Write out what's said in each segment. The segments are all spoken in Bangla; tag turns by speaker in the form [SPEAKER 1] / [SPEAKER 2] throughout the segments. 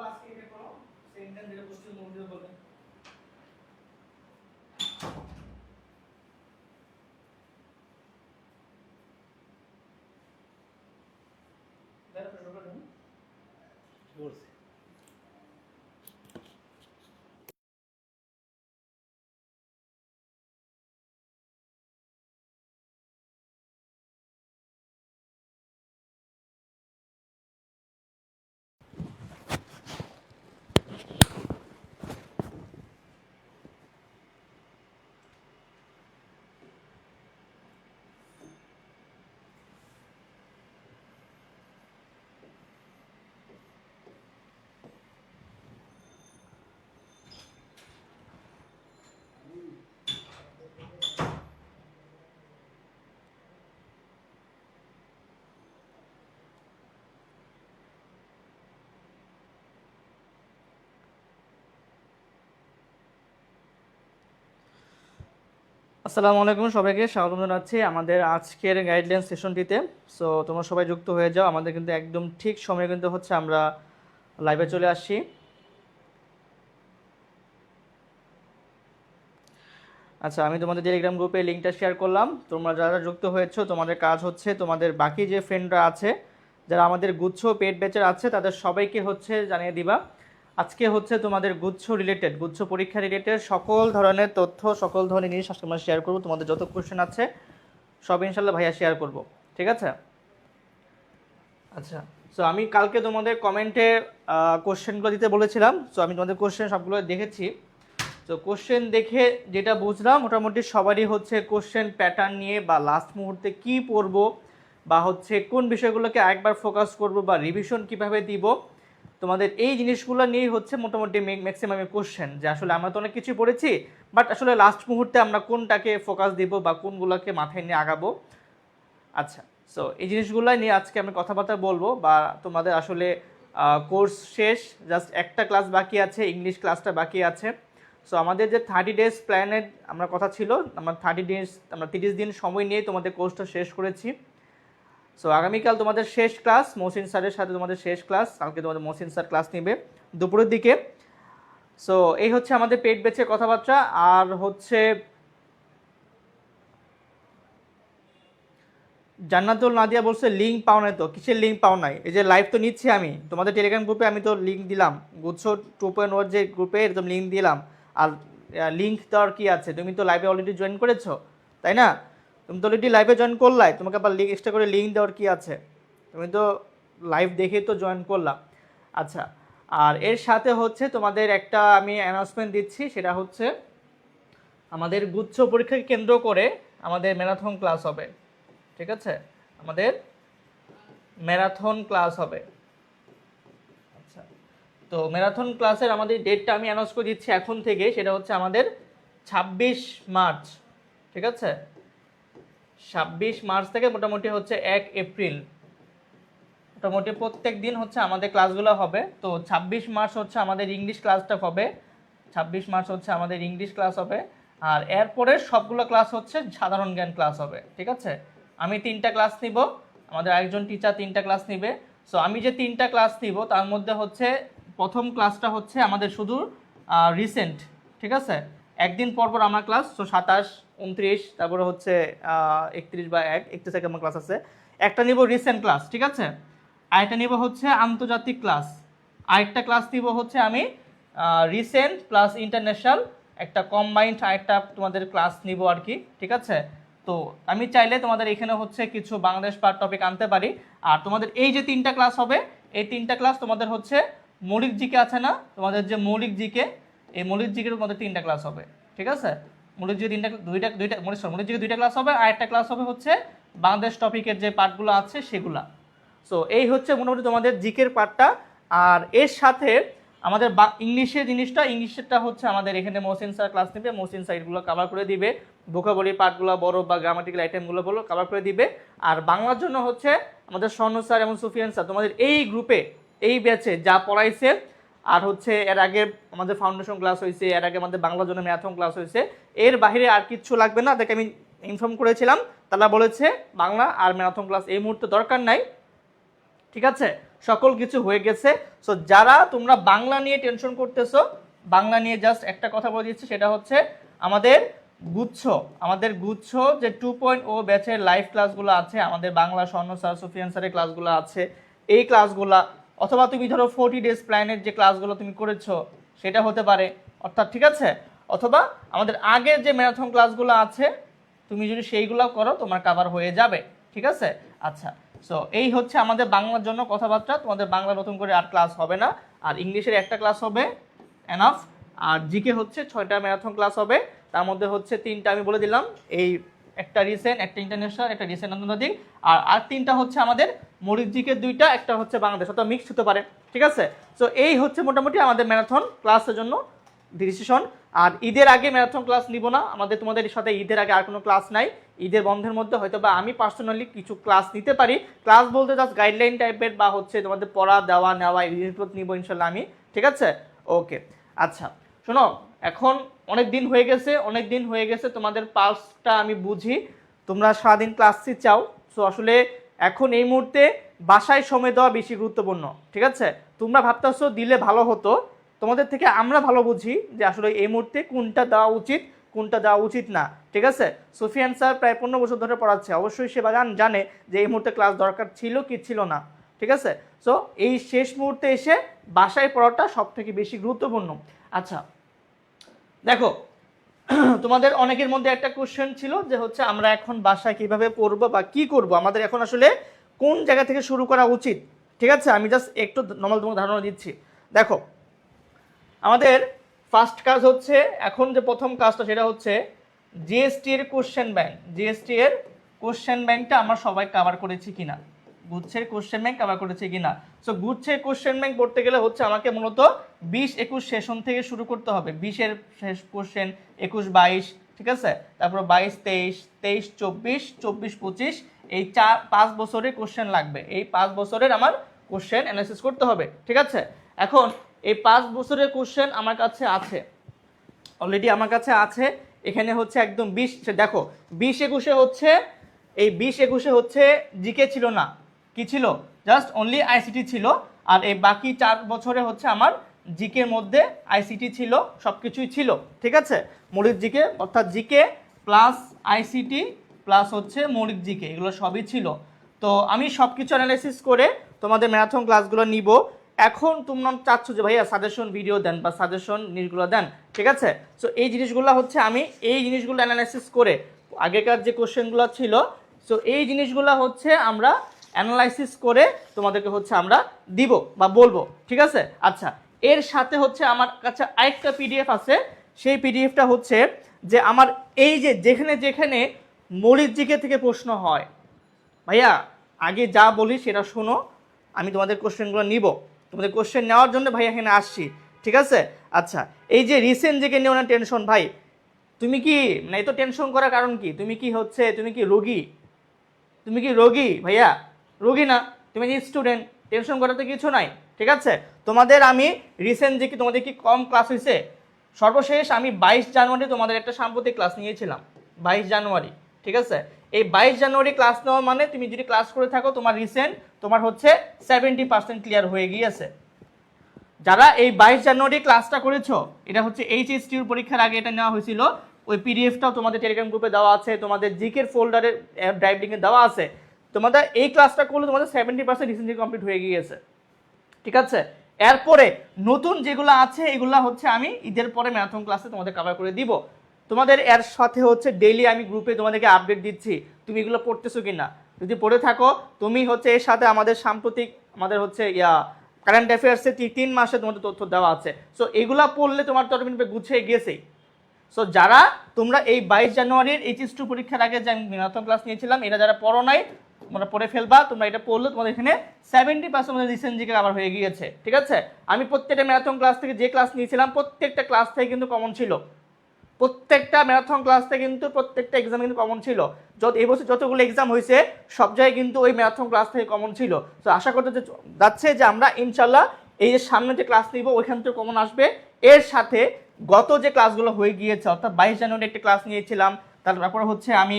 [SPEAKER 1] আজকে এটা করো সেন্টেন্স যেটা কোশ্চেন মধ্যে বলবেন দাঁড়া প্রশ্ন করুন বলছি আসসালামু আলাইকুম সবাইকে স্বাগত জানাচ্ছি আমাদের আজকের গাইডলাইন সেশনটিতে। সো তোমরা সবাই যুক্ত হয়ে যাও, আমাদের কিন্তু একদম ঠিক সময়ে কিন্তু হচ্ছে আমরা লাইভে চলে আসছি। আচ্ছা, আমি তোমাদের টেলিগ্রাম গ্রুপে লিঙ্কটা শেয়ার করলাম। তোমরা যারা যুক্ত হয়েছো তোমাদের কাজ হচ্ছে তোমাদের বাকি যে ফ্রেন্ডরা আছে যারা আমাদের গুচ্ছ পেড ব্যাচের আছে তাদের সবাইকে হচ্ছে জানিয়ে দিবা আজকে হচ্ছে তোমাদের গুচ্ছ রিলেটেড, গুচ্ছ পরীক্ষা রিলেটেড সকল ধরনের তথ্য, সকল ধরনের জিনিস আজকে আমরা শেয়ার করবো। তোমাদের যত কোশ্চেন আছে সব ইনশাল্লাহ ভাইয়া শেয়ার করব, ঠিক আছে? আচ্ছা, সো আমি কালকে তোমাদের কমেন্টে কোশ্চেনগুলো দিতে বলেছিলাম। সো আমি তোমাদের কোশ্চেন সবগুলো দেখেছি। তো কোশ্চেন দেখে যেটা বুঝলাম মোটামুটি সবারই হচ্ছে কোশ্চেন প্যাটার্ন নিয়ে বা লাস্ট মুহূর্তে কি পড়ব বা হচ্ছে কোন বিষয়গুলোকে আরেকবার ফোকাস করব বা রিভিশন কিভাবে দিব, তোমাদের এই জিনিসগুলো নিয়েই হচ্ছে মোটামুটি ম্যাক্সিমাম কোশ্চেন, যে আসলে আমরা তো অনেক কিছু পড়েছি বাট আসলে লাস্ট মুহূর্তে আমরা কোনটাকে ফোকাস দিব বা কোনগুলোকে মাথায় নিয়ে আগাবো। আচ্ছা, সো এই জিনিসগুলো নিয়ে আজকে আমি কথাবার্তা বলবো। বা তোমাদের আসলে কোর্স শেষ, জাস্ট একটা ক্লাস বাকি আছে, ইংলিশ ক্লাসটা বাকি আছে। সো আমাদের যে 30 ডেজ প্ল্যানের আমরা কথা ছিল, আমরা 30 দিন সময় নিয়ে তোমাদের কোর্সটা শেষ করেছি। সো আগামীকাল তোমাদের শেষ ক্লাস, মহসিন স্যারের সাথে তোমাদের শেষ ক্লাস। কালকে তোমাদের মহসিন স্যার ক্লাস নেবে দুপুরের দিকে। সো এই হচ্ছে আমাদের পেড ব্যাচের কথাবার্তা। আর হচ্ছে জান্নাতুল নাদিয়া বলছে লিঙ্ক পাও নাই। তো কিসের লিঙ্ক পাও নাই? এই যে লাইভ তো নিচ্ছি আমি তোমাদের টেলিগ্রাম গ্রুপে, আমি তো লিঙ্ক দিলাম গুচ্ছ 2.0 যে গ্রুপে একদম লিঙ্ক দিলাম। আর লিঙ্ক দেওয়ার কি আছে? তুমি তো লাইভে অলরেডি জয়েন করেছো, তাই না? তুমি তো অলরেডি লাইভে জয়েন করলাই, তোমাকে আবার লিঙ্ক এক্সট্রা করে লিঙ্ক দেওয়ার কি আছে? তুমি তো লাইভ দেখে তো জয়েন করলাম। আচ্ছা, আর এর সাথে হচ্ছে তোমাদের একটা আমি অ্যানাউন্সমেন্ট দিচ্ছি, সেটা হচ্ছে আমাদের গুচ্ছ পরীক্ষাকে কেন্দ্র করে আমাদের ম্যারাথন ক্লাস হবে, ঠিক আছে? আমাদের ম্যারাথন ক্লাস হবে। আচ্ছা, তো ম্যারাথন ক্লাসের আমাদের ডেটটা আমি অ্যানাউন্স করে দিচ্ছি এখন থেকে। সেটা হচ্ছে আমাদের 26 মার্চ, ঠিক আছে? 26 মার্চ থেকে মোটামুটি হচ্ছে 1 এপ্রিল, মোটামুটি প্রত্যেক দিন হচ্ছে আমাদের ক্লাসগুলো হবে। তো 26 মার্চ হচ্ছে আমাদের ইংলিশ ক্লাসটা হবে, 26 মার্চ হচ্ছে আমাদের ইংলিশ ক্লাস হবে। আর এরপরে সবগুলো ক্লাস হচ্ছে সাধারণ জ্ঞান ক্লাস হবে, ঠিক আছে? আমি 3টা ক্লাস নিব, আমাদের আরেকজন টিচার 3টা ক্লাস নিবে। সো আমি যে 3টা ক্লাস নিব তার মধ্যে হচ্ছে প্রথম ক্লাসটা হচ্ছে আমাদের শুধু রিসেন্ট, ঠিক আছে? একদিন পর পর আমার ক্লাস। সো 27, 29, তারপরে হচ্ছে 31 বা 31 থেকে আমার ক্লাস আছে। একটা নিব রিসেন্ট ক্লাস, ঠিক আছে? আরেকটা নিব হচ্ছে আন্তর্জাতিক ক্লাস। আরেকটা ক্লাস নিব হচ্ছে আমি রিসেন্ট প্লাস ইন্টারন্যাশনাল, একটা কম্বাইন্ড আরেকটা তোমাদের ক্লাস নিব আর কি, ঠিক আছে? তো আমি চাইলে তোমাদের এখানে হচ্ছে কিছু বাংলাদেশ পার টপিক আনতে পারি। আর তোমাদের এই যে 3টা ক্লাস হবে, এই 3টা ক্লাস তোমাদের হচ্ছে মৌলিক জিকে আছে না, তোমাদের যে মৌলিক জিকে, এই মৌলিক জিকের তোমাদের 3টা ক্লাস হবে, ঠিক আছে? মৌলিক জিকে মৌলিক জিকে 2টা ক্লাস হবে। আর একটা ক্লাস হবে হচ্ছে বাংলাদেশ টপিকের যে পার্টগুলো আছে সেগুলা। সো এই হচ্ছে মোটামুটি তোমাদের জিকের পার্টটা। আর এর সাথে আমাদের ইংলিশের জিনিসটা, ইংলিশেরটা হচ্ছে আমাদের এখানে মহসিন স্যার ক্লাস নেবে, মহসিন স্যার এগুলো কভার করে দিবে, ভোকাবুলারি পার্টগুলো বড় বা গ্রামাটিক্যাল আইটেমগুলো বলো কভার করে দিবে। আর বাংলার জন্য হচ্ছে আমাদের স্বর্ণ স্যার এবং সুফিয়ান স্যার তোমাদের এই গ্রুপে এই ব্যাচে যা পড়াইছে, আর হচ্ছে এর আগে আমাদের ফাউন্ডেশন ক্লাস হয়েছে, এর আগে আমাদের বাংলার জন্য ম্যাথন ক্লাস হয়েছে, এর বাইরে আর কিচ্ছু লাগবে না। তাকে আমি ইনফর্ম করেছিলাম, তারা বলেছে বাংলা আর ম্যারাথন ক্লাস এই মুহূর্তে দরকার নাই, ঠিক আছে? সকল কিছু হয়ে গেছে। সো যারা তোমরা বাংলা নিয়ে টেনশন করতেছো, বাংলা নিয়ে জাস্ট একটা কথা বলে দিচ্ছি, সেটা হচ্ছে আমাদের গুচ্ছ যে 2.0 ব্যাচের লাইভ ক্লাসগুলো আছে, আমাদের বাংলা স্বর্ণ স্যার, সুফিয়ান স্যারের ক্লাসগুলো আছে, এই ক্লাসগুলা, অথবা তুমি ধরো 40 ডেজ প্ল্যানের যে ক্লাসগুলো তুমি করেছো সেটা হতে পারে, অর্থাৎ ঠিক আছে, অথবা আমাদের আগের যে ম্যারাথন ক্লাসগুলো আছে তুমি যদি সেইগুলো করো তোমার কভার হয়ে যাবে, ঠিক আছে। আচ্ছা, সো এই হচ্ছে আমাদের বাংলার জন্য কথাবার্তা। তোমাদের বাংলা নতুন করে আর ক্লাস হবে না, আর ইংলিশের একটা ক্লাস হবে এনাফ, আর জিকে হচ্ছে 6টা ম্যারাথন ক্লাস হবে, তার মধ্যে হচ্ছে 3টা আমি বলে দিলাম, এই একটা রিসেন্ট, একটা ইন্টারন্যাশনাল, একটা রিসেন্ট আন্তর্জাতিক, আর 3টা হচ্ছে আমাদের মরিচ জিকে 2টা, একটা হচ্ছে বাংলাদেশ, অথবা মিক্স হতে পারে, ঠিক আছে। সো এই হচ্ছে মোটামুটি আমাদের ম্যারাথন ক্লাসের জন্য ডিসিশন। আর ঈদের আগে ম্যারাথন ক্লাস নিব না, তোমাদের সাথে ঈদের আগে আর কোনো ক্লাস নাই। ঈদের বন্ধের মধ্যে হয়তো বা আমি পার্সোনালি কিছু ক্লাস নিতে পারি, ক্লাস বলতে জাস্ট গাইডলাইন টাইপের, বা হচ্ছে তোমাদের পড়া দেওয়া নেওয়া রিপোর্ট নিব ইনশাল্লাহ আমি, ঠিক আছে। ওকে, আচ্ছা শোনো, এখন অনেক দিন হয়ে গেছে তোমাদের পালসটা আমি বুঝি, তোমরা সারাদিন ক্লাসই চাও। সো আসলে এখন এই মুহূর্তে বাসায় সময় দেওয়া বেশি গুরুত্বপূর্ণ, ঠিক আছে। তোমরা ভাবতেছো দিলে ভালো হতো, তোমাদের থেকে আমরা ভালো বুঝি যে আসলে এই মুহূর্তে কোনটা দেওয়া উচিত, কোনটা দেওয়া উচিত না, ঠিক আছে। সুফিয়ান স্যার প্রায় 15 বছর ধরে পড়াচ্ছে, অবশ্যই সে জানে যে এই মুহূর্তে ক্লাস দরকার ছিল কি ছিল না, ঠিক আছে। সো এই শেষ মুহূর্তে এসে বাসায় পড়াটা সব থেকে বেশি গুরুত্বপূর্ণ। আচ্ছা দেখো, তোমাদের অনেকের মধ্যে একটা কোশ্চেন ছিল যে হচ্ছে আমরা এখন বাসায় কিভাবে পড়বো বা কি করব, আমাদের এখন আসলে কোন জায়গা থেকে শুরু করা উচিত, ঠিক আছে। আমি জাস্ট একটু নর্মাল তোমাকে ধারণা দিচ্ছি। দেখো, আমাদের ফার্স্ট কাজ হচ্ছে, এখন যে প্রথম কাজটা সেটা হচ্ছে জিএসটি এর কোশ্চেন ব্যাংক। জিএসটি এর কোশ্চেন ব্যাংকটা আমরা সবাই কভার করেছি কিনা, গুচ্ছের কোশ্চেন ব্যাংক কভার করেছি কিনা। সো গুচ্ছের কোশ্চেন ব্যাংক পড়তে গেলে হচ্ছে আমাকে মূলত 20-21 সেশন থেকে শুরু করতে হবে। 20-এর শেষ কোশ্চেন, 21-22, ঠিক আছে, তারপর 22-23, 23-24, 24-25, এই 5 বছরের কোশ্চেন লাগবে। এই 5 বছরের আমার কোশ্চেন অ্যানালাইসিস করতে হবে, ঠিক আছে। এখন এই 5 বছরের কোশ্চেন আমার কাছে আছে, অলরেডি আমার কাছে আছে। এখানে হচ্ছে একদম 20, দেখো 20-21 হচ্ছে, এই 20-21 হচ্ছে জিকে ছিল না, কি ছিল, জাস্ট অনলি আইসিটি ছিল। আর এই বাকি 4 বছরে হচ্ছে আমার জিকের মধ্যে আইসিটি ছিল, সব কিছুই ছিল, ঠিক আছে। মৌলিক জিকে অর্থাৎ জিকে প্লাস আইসিটি প্লাস হচ্ছে মৌলিক জিকে, এগুলো সবই ছিল। তো আমি সব কিছু অ্যানালাইসিস করে তোমাদের ম্যারাথন ক্লাসগুলো নিব। এখন তোমরা চাচ্ছ যে ভাইয়া সাজেশন ভিডিও দেন বা সাজেশন জিনিসগুলো দেন, ঠিক আছে। সো এই জিনিসগুলো হচ্ছে আমি এই জিনিসগুলো অ্যানালাইসিস করে, আগেকার যে কোশ্চেনগুলো ছিল, সো এই জিনিসগুলো হচ্ছে আমরা অ্যানালাইসিস করে তোমাদেরকে হচ্ছে আমরা দিব বা বলবো, ঠিক আছে। আচ্ছা, এর সাথে হচ্ছে আমার কাছে আরেকটা পিডিএফ আছে, সেই পিডিএফটা হচ্ছে যে আমার এই যে যেখানে যেখানে মৌলিক জিকে থেকে প্রশ্ন হয়, ভাইয়া আগে যা বলি সেটা শোনো, আমি তোমাদের কোশ্চেনগুলো নিব, তোমাদের কোশ্চেন নেওয়ার জন্য ভাই এখানে আসছি, ঠিক আছে। আচ্ছা, এই যে রিসেন্ট জিকে নিও না টেনশন, ভাই তুমি কি মানে এত টেনশন করার কারণ কি, তুমি কি রোগী ভাইয়া? রোগী না, তুমি স্টুডেন্ট, টেনশন করাতে কিছু নাই, ঠিক আছে। তোমাদের আমি রিসেন্ট যে কি তোমাদের কি কম ক্লাস হয়েছে, সর্বশেষ আমি 22 জানুয়ারি তোমাদের একটা সাম্প্রতিক ক্লাস নিয়েছিলাম, 22 জানুয়ারি, ঠিক আছে। এই 22 জানুয়ারি ক্লাস নেওয়া মানে তুমি যদি ক্লাস করে থাকো তোমার রিসেন্ট তোমার হচ্ছে 70% ক্লিয়ার হয়ে গিয়েছে। যারা এই 22 জানুয়ারি ক্লাসটা করেছো, এটা হচ্ছে এইচএসটির পরীক্ষার আগে এটা নেওয়া হয়েছিল, ওই পিডিএফটাও তোমাদের টেলিগ্রাম গ্রুপে দেওয়া আছে, তোমাদের জিকের ফোল্ডারে ড্রাইভ লিঙ্কে দেওয়া আছে। তোমাদের এই ক্লাসটা করলে তোমাদের 70% রিসেন্টলি কমপ্লিট হয়ে গিয়েছে, ঠিক আছে। এরপরে নতুন যেগুলো আছে এগুলো হচ্ছে আমি ঈদের পরে ম্যারাথন ক্লাসে তোমাদের কভার করে দিব। তোমাদের এর সাথে হচ্ছে ডেইলি আমি গ্রুপে তোমাদেরকে আপডেট দিচ্ছি, তুমি এগুলো পড়তেছো কিনা। যদি পড়ে থাকো তুমি হচ্ছে এর সাথে আমাদের সাম্প্রতিক আমাদের হচ্ছে কারেন্ট অ্যাফেয়ার্সে 3 মাসে তোমাদের তথ্য দেওয়া আছে। সো এগুলা পড়লে তোমার তো অটোমেটিক গুছিয়ে গেছেই। সো যারা তোমরা এই 22 জানুয়ারির এইচএস2 পরীক্ষার আগে যে আমি ম্যারাথন ক্লাস নিয়েছিলাম, এটা যারা পড়ো নাই তোমরা পড়ে ফেলবা, তোমরা এটা পড়লে তোমাদের এখানে 70% রিসেন্ট জিকে কভার হয়ে গিয়েছে, ঠিক আছে। আমি প্রত্যেকটা ম্যারাথন ক্লাস থেকে যে ক্লাস নিয়েছিলাম প্রত্যেকটা ক্লাস থেকে কিন্তু কমন ছিল, প্রত্যেকটা ম্যারাথন ক্লাস থেকে কিন্তু প্রত্যেকটা এক্সাম কিন্তু কমন ছিল। এবছর যতগুলো এক্সাম হয়েছে সব জায়গায় কিন্তু ওই ম্যারাথন ক্লাস থেকে কমন ছিল। তো আশা করতে যাচ্ছে যে আমরা ইনশাল্লাহ এই যে সামনে যে ক্লাস নিব ওইখান থেকে কমন আসবে। এর সাথে গত যে ক্লাসগুলো হয়ে গিয়েছে, অর্থাৎ 22 জানুয়ারি একটা ক্লাস নিয়েছিলাম, তারপর হচ্ছে আমি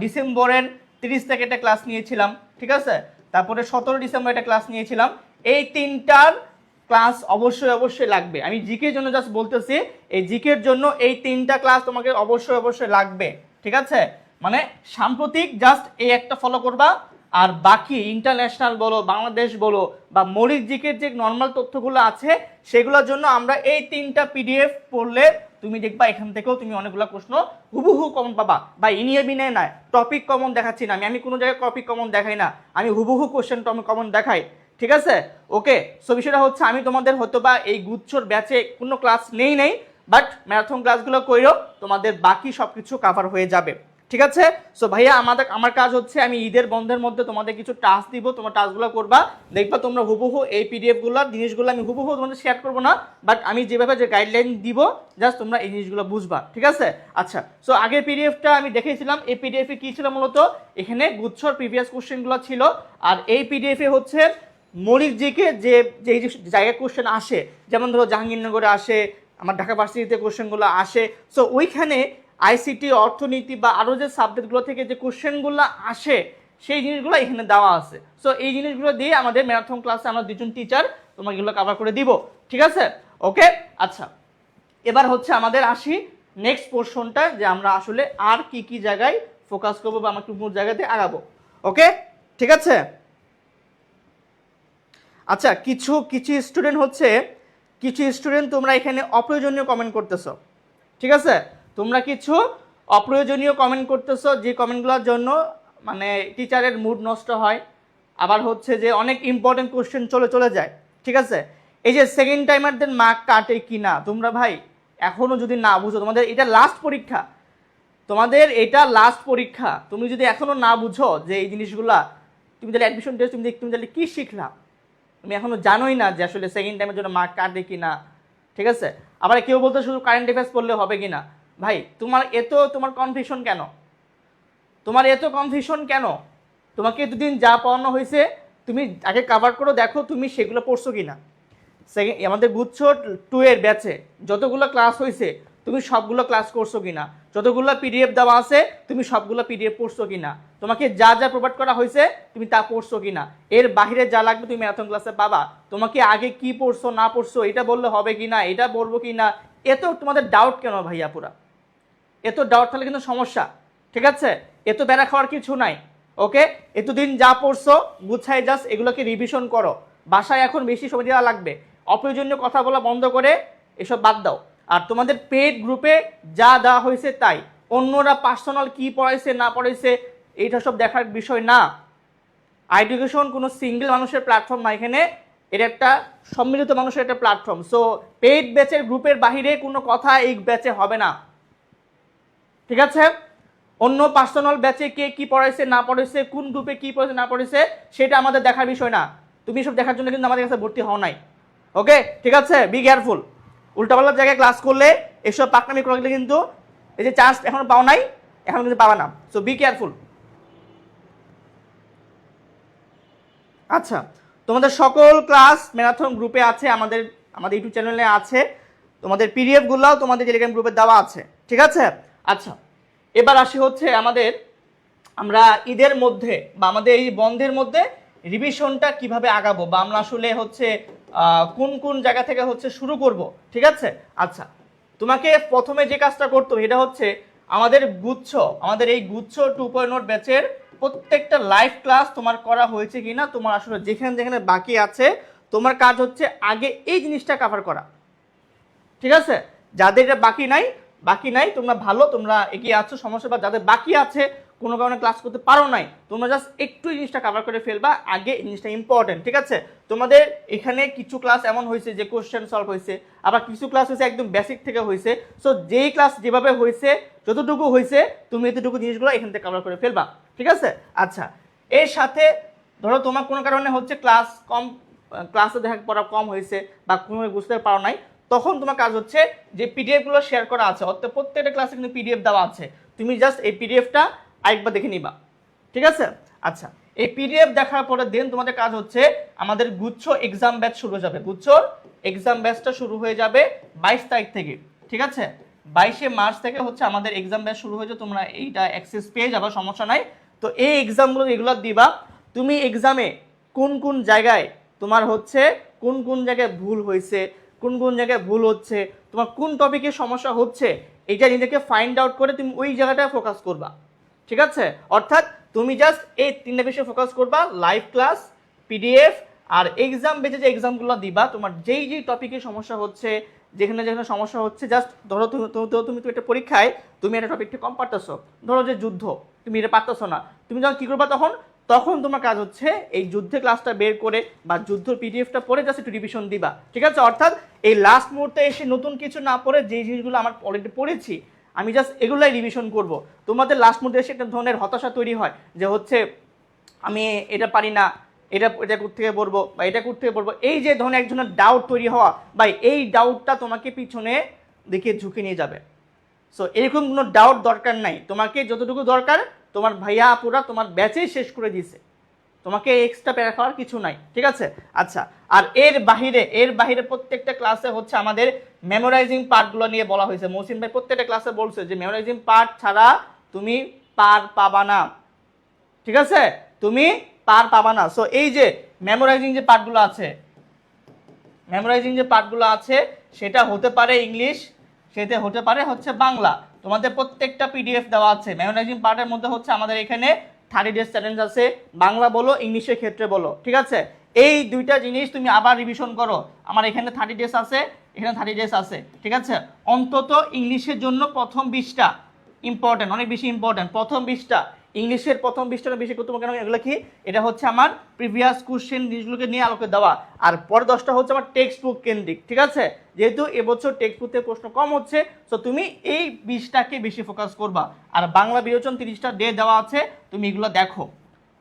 [SPEAKER 1] ডিসেম্বরের 30 থেকে একটা ক্লাস নিয়েছিলাম, ঠিক আছে। তারপরে 17 ডিসেম্বর একটা ক্লাস নিয়েছিলাম। এই 3টার ক্লাস অবশ্যই লাগবে। আমি জিকের জন্য জাস্ট বলতেছি, এই জিকের জন্য এই 3টা ক্লাস তোমাকে অবশ্যই লাগবে, ঠিক আছে? মানে সাম্প্রতিক জাস্ট এই একটা ফলো করবা, আর বাকি ইন্টারন্যাশনাল বলো, বাংলাদেশ বলো, বা মৌলিক জিকের যে নর্মাল তথ্যগুলো আছে সেগুলোর জন্য আমরা এই 3টা পিডিএফ পড়লে তুমি দেখবা এখান থেকেও তুমি অনেকগুলো প্রশ্ন হুবহু কমন পাবা। বা ইনিয়ে বিনে না, টপিক কমন দেখাচ্ছি না আমি কোনো জায়গায় টপিক কমন দেখাই না, আমি হুবহু কোশ্চেন কমন দেখাই, ঠিক আছে? ওকে, সো বিষয়টা হচ্ছে আমি তোমাদের হয়তো বা এই গুচ্ছর ব্যাচে কোনো ক্লাস নেই, বাট ম্যারাথন ক্লাসগুলো কইরো, তোমাদের বাকি সব কিছু কাভার হয়ে যাবে, ঠিক আছে? সো ভাইয়া আমার কাজ হচ্ছে আমি ঈদের বন্ধের মধ্যে তোমাদের কিছু টাস্ক দিব, তোমার টাস্কগুলো করবা, দেখবা তোমরা হুবহু এই পিডিএফগুলো জিনিসগুলো আমি হুবহু তোমাদের শেয়ার করবো না, বাট আমি যেভাবে যে গাইডলাইন দিব জাস্ট তোমরা এই জিনিসগুলো বুঝবা, ঠিক আছে? আচ্ছা, সো আগের পিডিএফটা আমি দেখেছিলাম, এই পিডিএফে কি ছিল মূলত, এখানে গুচ্ছর প্রিভিয়াস কোশ্চেনগুলো ছিল, আর এই পিডিএফে হচ্ছে মৌলিক জিকে যে জায়গায় কোশ্চেন আসে, যেমন ধরো জাহাঙ্গীরনগরে আসে, আমার ঢাকা ভার্সিটিতে কোশ্চেনগুলো আসে, সো ওইখানে আইসিটি, অর্থনীতি বা আরও যে সাবজেক্টগুলো থেকে যে কোশ্চেনগুলো আসে সেই জিনিসগুলো এখানে দেওয়া আছে। সো এই জিনিসগুলো দিয়ে আমাদের ম্যারাথন ক্লাসে আমরা 2জন টিচার তোমাকে এগুলো কভার করে দিব, ঠিক আছে? ওকে, আচ্ছা, এবার হচ্ছে আমাদের আসি নেক্সট পোর্শনটা, যে আমরা আসলে আর কি জায়গায় ফোকাস করবো বা আমরা কোন জায়গাতে আগাবো। ওকে, ঠিক আছে? আচ্ছা, কিছু স্টুডেন্ট তোমরা এখানে অপ্রয়োজনীয় কমেন্ট করতেছো, ঠিক আছে? তোমরা কিছু অপ্রয়োজনীয় কমেন্ট করতেছো, যে কমেন্টগুলোর জন্য মানে টিচারের মুড নষ্ট হয়, আবার হচ্ছে যে অনেক ইম্পর্টেন্ট কোশ্চেন চলে যায়, ঠিক আছে? এই যে সেকেন্ড টাইমারদের মার্ক কাটে কি না, তোমরা ভাই এখনও যদি না বুঝো, তোমাদের এটা লাস্ট পরীক্ষা, তুমি যদি এখনও না বুঝো যে এই জিনিসগুলা, তুমি তাহলে অ্যাডমিশন টেস্ট তুমি তাহলে কী শিখলা? তুমি এখনো জানোই না যে আসলে সেকেন্ড টাইমের জন্য মার্ক কাটে কি না, ঠিক আছে? আবার কেউ বলতে শুধু কারেন্ট অ্যাফেয়ার্স পড়লে হবে কি না। ভাই তোমার কনফিউশন কেন? তোমাকে এতদিন যা পড়ানো হয়েছে তুমি আগে কাভার করো, দেখো তুমি সেগুলো পড়ছো কি না। আমাদের গুচ্ছ 2 এর ব্যাচে যতগুলো ক্লাস হয়েছে তুমি সবগুলো ক্লাস করছো কি না, যতগুলো পিডিএফ দেওয়া আছে তুমি সবগুলো পিডিএফ পড়ছো কি না, তোমাকে যা প্রোভাইড করা হয়েছে তুমি তা পড়ছো কি না, এর বাইরে যা লাগবে তুমি ম্যারাথন ক্লাসে পাবা। তোমাকে আগে কি পড়ছো না পড়ছো এটা বললে হবে কি না, এটা বলবো কি না, এত তোমাদের ডাউট কেন ভাইয়া? পুরা এত ডাউট থাকলে কিন্তু সমস্যা, ঠিক আছে? এত বেড়া খাওয়ার কিছু নাই। ওকে, এতদিন যা পড়ছো গুছাই জাস্ট এগুলোকে রিভিশন করো, বাসায় এখন বেশি সময় দেওয়া লাগবে, অপ্রয়োজনীয় কথা বলা বন্ধ করে এসব বাদ দাও। আর তোমাদের পেড গ্রুপে যা দেওয়া হয়েছে তাই, অন্যরা পার্সোনাল কি পড়াইছে না পড়াইছে এইটা সব দেখার বিষয় না। এডুকেশন কোনো সিঙ্গেল মানুষের প্ল্যাটফর্ম না, এখানে এটা একটা সম্মিলিত মানুষের একটা প্ল্যাটফর্ম। সো পেড ব্যাচের গ্রুপের বাহিরে কোনো কথা এই ব্যাচে হবে না, ঠিক আছে? অন্য পার্সোনাল ব্যাচে কে কি পড়াইছে না পড়াইছে, কোন গ্রুপে কি পড়াইছে না পড়াইছে সেটা আমাদের দেখার বিষয় না। তুমি সব দেখার জন্য কিন্তু আমাদের কাছে ভর্তি হও নাই। ওকে, ঠিক আছে? Be careful. উল্টাপাল্টার জায়গায় ক্লাস করলে, এসব পাকনামি করলে কিন্তু এই যে চান্স এখনো পাও নাই, এখন কিন্তু পাবা না। So be careful. আচ্ছা, তোমাদের সকল ক্লাস ম্যারাথন গ্রুপে আছে, আমাদের ইউটিউব চ্যানেলে আছে, তোমাদের পিডিএফগুলোও তোমাদের টেলিগ্রাম গ্রুপে দেওয়া আছে, ঠিক আছে? আচ্ছা, এবার আসি হচ্ছে আমরা ঈদের মধ্যে বা আমাদের এই বন্ধের মধ্যে রিভিশনটা কিভাবে আগাবো, বা আমরা আসলে হচ্ছে কোন জায়গা থেকে হচ্ছে শুরু করব, ঠিক আছে? আচ্ছা, তোমাকে প্রথমে যে কাজটা করতে হবে এটা হচ্ছে আমাদের এই গুচ্ছ 2.0 ব্যাচের প্রত্যেকটা লাইভ ক্লাস তোমার করা হয়েছে কিনা, তোমার আসলে যেখানে বাকি আছে তোমার কাজ হচ্ছে আগে এই জিনিসটা কভার করা, ঠিক আছে? যাদের এটা বাকি নাই তোমরা ভালো, তোমরা এগিয়ে আছো, সমস্যা। বা যাদের বাকি আছে কোনো কারণে ক্লাস করতে পারো নাই, তোমরা জাস্ট একটু জিনিসটা কভার করে ফেলবা, আগে এই জিনিসটা ইম্পর্টেন্ট, ঠিক আছে? তোমাদের এখানে কিছু ক্লাস এমন হয়েছে যে কোশ্চেন সলভ হয়েছে, আবার কিছু ক্লাস হয়েছে একদম বেসিক থেকে হয়েছে। সো যেই ক্লাস যেভাবে হয়েছে, যতটুকু হয়েছে তুমি এতটুকু জিনিসগুলো এখান থেকে কভার করে ফেলবা, ঠিক আছে? আচ্ছা, এর সাথে ধরো তোমার কোনো কারণে হচ্ছে ক্লাসে পড়া কম হয়েছে বা কোনো বুঝতে পারো নাই, তখন তোমার কাজ হচ্ছে যে পিডিএফগুলো শেয়ার করা আছে, অর্থাৎ প্রত্যেকটা ক্লাসে কিন্তু পিডিএফ দেওয়া আছে, তুমি জাস্ট এই পিডিএফটা আরেকবার দেখে নিবা, ঠিক আছে? আচ্ছা, এই পিডিএফ দেখার পরে দেন তোমাদের কাজ হচ্ছে আমাদের গুচ্ছ এক্সাম ব্যাচ শুরু হয়ে যাবে। গুচ্ছর এক্সাম ব্যাচটা শুরু হয়ে যাবে 22 তারিখ থেকে, ঠিক আছে? 22শে মার্চ থেকে হচ্ছে আমাদের এক্সাম ব্যাচ শুরু হয়ে যাবে, তোমরা এইটা অ্যাক্সেস পেয়ে যাবে, সমস্যা নাই। তো এই এক্সামগুলো এগুলো দিবা, তুমি এক্সামে কোন কোন জায়গায় তোমার হচ্ছে কোন কোন জায়গায় ভুল হয়েছে, কোন কোন জায়গায় ভুল হচ্ছে, তোমার কোন টপিকে সমস্যা হচ্ছে, এটা নিজেকে ফাইন্ড আউট করে তুমি ওই জায়গাটায় ফোকাস করবা। ঠিক আছে, অর্থাৎ তুমি জাস্ট এই তিনটা বিষয়ে ফোকাস করবা, লাইভ ক্লাস, পিডিএফ আর এক্সাম বেঁচে যে এক্সামগুলো দিবা, তোমার যেই যেই টপিকে সমস্যা হচ্ছে, যেখানে যেখানে সমস্যা হচ্ছে, জাস্ট ধরো তুমি তুমি একটা পরীক্ষায় তুমি একটা টপিকটা কম পারতেছো, ধরো যে যুদ্ধ, তুমি এটা পারতেছো না, তুমি যখন কী করবা তখন তখন তোমার কাজ হচ্ছে এই যুদ্ধের ক্লাসটা বের করে বা যুদ্ধ পিডিএফটা পড়ে জাস্ট একটু রিভিশন দিবা। ঠিক আছে, অর্থাৎ এই লাস্ট মুহূর্তে এসে নতুন কিছু না পড়ে যেই জিনিসগুলো আমার অলরেডি পড়েছি আমি জাস্ট এগুলাই রিভিশন করব। তোমাদের লাস্ট মুহূর্তে এসে একটা ধরনের হতাশা তৈরি হয় যে হচ্ছে আমি এটা পারি না, এটা এটা থেকে পড়বো বা এটা থেকে পড়বো, এই যে ধরনের একজনের ডাউট তৈরি হওয়া বা এই ডাউটটা তোমাকে পিছনে দিকে ঝুঁকে নিয়ে যাবে। সো এরকম কোনো ডাউট দরকার নাই, তোমাকে যতটুকু দরকার তোমার ভাইয়া আপুরা তোমার ব্যাচেই শেষ করে দিয়েছে, তোমাকে এক্সট্রা প্যারা খাওয়ার কিছু নাই। ঠিক আছে, আচ্ছা, আর এর বাহিরে প্রত্যেকটা ক্লাসে হচ্ছে আমাদের মেমোরাইজিং পার্টগুলো নিয়ে বলা হয়েছে। মহসিন ভাই প্রত্যেকটা ক্লাসে বলছে যে মেমোরাইজিং পার্ট ছাড়া তুমি পার পাবা না। ঠিক আছে, তুমি পার পাবা না। সো এই যে মেমোরাইজিং যে পার্টগুলো আছে সেটা হতে পারে ইংলিশ, সেটা হতে পারে হচ্ছে বাংলা, তোমাদের প্রত্যেকটা পিডিএফ দেওয়া আছে। মেমোরাইজিং পার্টের মধ্যে হচ্ছে আমাদের এখানে 30 ডেজ চ্যালেঞ্জ আছে, বাংলা বলো ইংলিশের ক্ষেত্রে বলো। ঠিক আছে, এই দুইটা জিনিস তুমি আবার রিভিশন করো। আমার এখানে 30 ডেজ আছে, এখানে 30 ডেজ আছে। ঠিক আছে, অন্তত ইংলিশের জন্য প্রথম 20টা ইম্পর্টেন্ট, অনেক বেশি ইম্পর্টেন্ট। প্রথম 20টা ইংলিশের প্রথম 20টা বেশি করতে কেন, এগুলো কি, এটা হচ্ছে আমার প্রিভিয়াস কোশ্চেন জিনিসগুলোকে নিয়ে আলোকে দেওয়া, আর পরে 10টা হচ্ছে আমার টেক্সট বুক কেন্দ্রিক। ঠিক আছে, যেহেতু এবছর টেক্সট বুক থেকে প্রশ্ন কম হচ্ছে, সো তুমি এই 20টাকে বেশি ফোকাস করবা। আর বাংলা বিরোচন 30টা ডে দেওয়া আছে, তুমি এগুলো দেখো।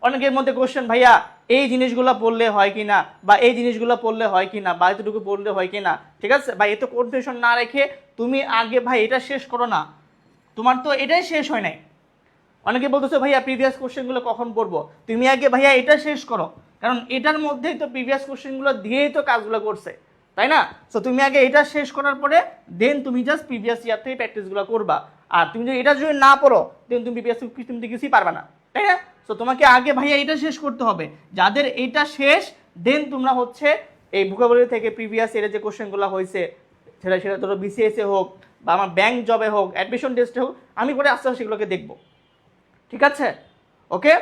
[SPEAKER 1] অনেকের মধ্যে কোশ্চেন, ভাইয়া এই জিনিসগুলো পড়লে হয় কি না, বা এই জিনিসগুলো পড়লে হয় কি না, বা এতটুকু পড়লে হয় কি না। ঠিক আছে ভাই, এত কনফিউশন না রেখে তুমি আগে ভাই এটা শেষ করো না, তোমার তো এটাই শেষ হয় নাই। অনেকে বলতেছে ভাইয়া প্রিভিয়াস কোশ্চেনগুলো কখন পড়বো, তুমি আগে ভাইয়া এটা শেষ করো, কারণ এটার মধ্যেই তো প্রিভিয়াস কোশ্চেনগুলো দিয়েই তো কাজগুলো করছে, তাই না? সো তুমি আগে এটা শেষ করার পরে দেন তুমি জাস্ট প্রিভিয়াস ইয়ার থেকে প্র্যাকটিসগুলো করবা। আর তুমি যদি এটা যদি না পড়ো দেন তুমি প্রিভিয়াস তুমি কিছুই পারবে না, তাই না? সো তোমাকে আগে ভাইয়া এটা শেষ করতে হবে। যাদের এটা শেষ দেন তোমরা হচ্ছে এই ভোকাবুলারি থেকে প্রিভিয়াস ইয়ারে যে কোশ্চেনগুলো হয়েছে, সেটা ধরো বিসিএসে হোক বা আমার ব্যাংক জবে হোক, অ্যাডমিশন টেস্টে হোক, আমি পরে আস্তে আস্তে সেগুলোকে দেখবো। ঠিক আছে, ওকে,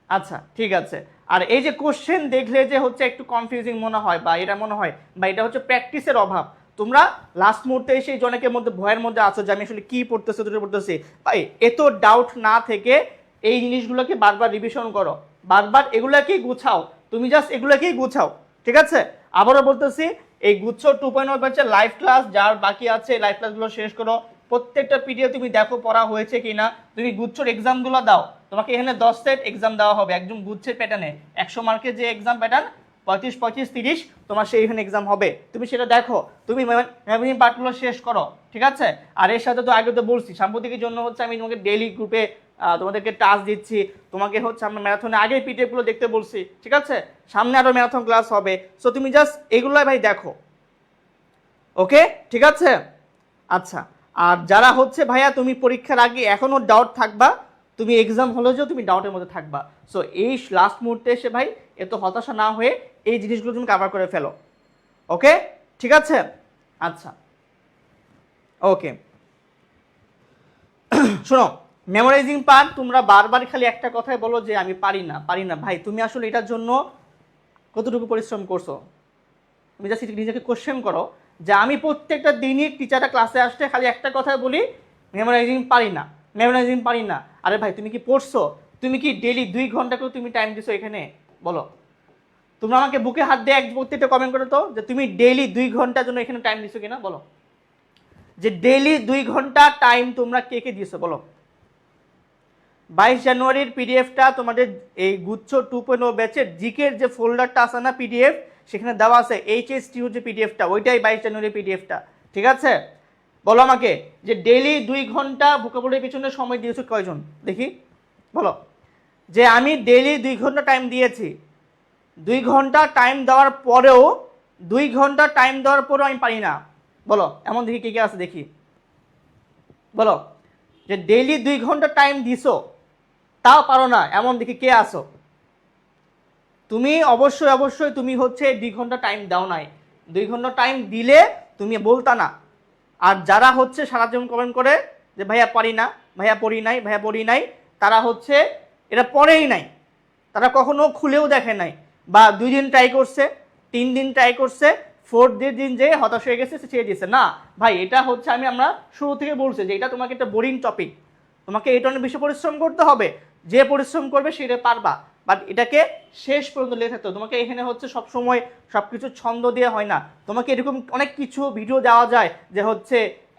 [SPEAKER 1] আচ্ছা ঠিক আছে। আর এই যে কোশ্চেন দেখলে যে হচ্ছে একটু কনফিউজিং মনে হয় বা এটা মনে হয় বা এটা হচ্ছে প্র্যাকটিসের অভাব, তোমরা লাস্ট মুহূর্তে এসে জনকের মধ্যে ভয়ের মধ্যে আছো যে আমি আসলে কি পড়তেছি ভাই, এত ডাউট না থেকে এই জিনিসগুলোকে বারবার রিভিশন করো, বারবার এগুলাকেই গুছাও, তুমি জাস্ট এগুলাকেই গুছাও। ঠিক আছে, আবারও বলতেছি এই গুচ্ছ 2.0 ব্যাচের লাইভ ক্লাস যার বাকি আছে লাইভ ক্লাসগুলো শেষ করো, প্রত্যেকটা পিডিএফ তুমি দেখো পড়া হয়েছে কিনা, তুমি গুচ্ছর এক্সামগুলো দাও। তোমাকে এখানে 10 সেট এক্সাম দেওয়া হবে একদম গুচ্ছের প্যাটার্নে, 100 মার্কের যে এক্সাম প্যাটার্ন 35, 35, 30 তোমার সেই এখানে এক্সাম হবে, তুমি সেটা দেখো, তুমি মেমোরি পার্টগুলো শেষ করো। ঠিক আছে, আর এর সাথে তো আগে তো বলছি সাম্প্রতিকের জন্য হচ্ছে আমি তোমাকে ডেইলি গ্রুপে তোমাদেরকে টাস্ক দিচ্ছি, তোমাকে হচ্ছে আমরা ম্যারাথনে আগেই পিডিএফগুলো দেখতে বলছি। ঠিক আছে, সামনে আরও ম্যারাথন ক্লাস হবে, সো তুমি জাস্ট এগুলোই ভাই দেখো। ওকে, ঠিক আছে, আচ্ছা। আর যারা হচ্ছে ভাইয়া তুমি পরীক্ষার আগে এখনও ডাউট থাকবা, তুমি এক্সাম হলে যে তুমি ডাউটের মধ্যে থাকবা, সো এই লাস্ট মুহূর্তে এসে ভাই এত হতাশা না হয়ে এই জিনিসগুলো তুমি কভার করে ফেলো। ওকে, ঠিক আছে, আচ্ছা, ওকে। শোনো, মেমোরাইজিং পার্ট তোমরা বারবার খালি একটা কথাই বলো যে আমি পারি না ভাই, তুমি আসলে এটার জন্য কতটুকু পরিশ্রম করছো? তুমি জাস্ট নিজেকে কোশ্চেন করো যে আমি প্রত্যেকটা দিনই টিচারটা ক্লাসে আসতে খালি একটা কথাই বলি মেমোরাইজিং পারি না। আরে ভাই তুমি কি পড়ছো? তুমি কি ডেইলি 2 ঘন্টা করে তুমি টাইম দিছো এখানে? বলো, তোমরা আমাকে বুকে হাত দিয়ে প্রত্যেকটা কমেন্ট করে তো যে তুমি ডেইলি 2 ঘন্টার জন্য এখানে টাইম দিছো কিনা, বলো যে ডেইলি 2 ঘন্টা টাইম তোমরা কে কে দিয়েছো, বলো। 22 জানুয়ারির পিডিএফটা তোমাদের এই গুচ্ছ 2.0 ব্যাচের জিকের যে ফোল্ডারটা আছে না পিডিএফ, সেখানে দেওয়া আছে এইচএসটি হচ্ছে পিডিএফটা, ওইটাই 22 জানুয়ারির পিডিএফটা। ঠিক আছে, বলো আমাকে যে ডেইলি 2 ঘন্টা ভোকাবুলারির পিছনে সময় দিয়েছো কয়জন দেখি, বলো। যে আমি ডেইলি 2 ঘন্টা টাইম দিয়েছি, 2 ঘন্টা টাইম দেওয়ার পরেও আমি পারি না, বলো। এমন দেখি কে কে আছে দেখি, বলো যে ডেইলি 2 ঘন্টা টাইম দিছো তাও পারো না, এমন দেখি কে আসো। তুমি অবশ্যই অবশ্যই তুমি হচ্ছে 2 ঘন্টা টাইম দাও নাই, 2 ঘন্টা টাইম দিলে তুমি বলতা না। আর যারা হচ্ছে সারা জীবন কমেন্ট করে যে ভাইয়া পারি না, ভাইয়া পড়ি নাই, ভাইয়া পড়ি নাই, তারা হচ্ছে এটা পড়েই নাই, তারা কখনো খুলেও দেখে নাই, বা 2 দিন ট্রাই করছে, 3 দিন ট্রাই করছে, 4th দিন যে হতাশ হয়ে গেছে সে ছেড়ে দিয়েছে। না ভাই, এটা হচ্ছে আমরা শুরু থেকে বলছি যে এটা তোমাকে একটা বোরিং টপিক, তোমাকে এটা অনেক বেশি পরিশ্রম করতে হবে, যে পরিশ্রম করবে সেটা পারবা, বাট এটাকে শেষ পর্যন্ত লেখা থাকতে হবে। তোমাকে এখানে হচ্ছে সবসময় সব কিছু ছন্দ দেওয়া হয় না, তোমাকে এরকম অনেক কিছু ভিডিও দেওয়া যায় যে হচ্ছে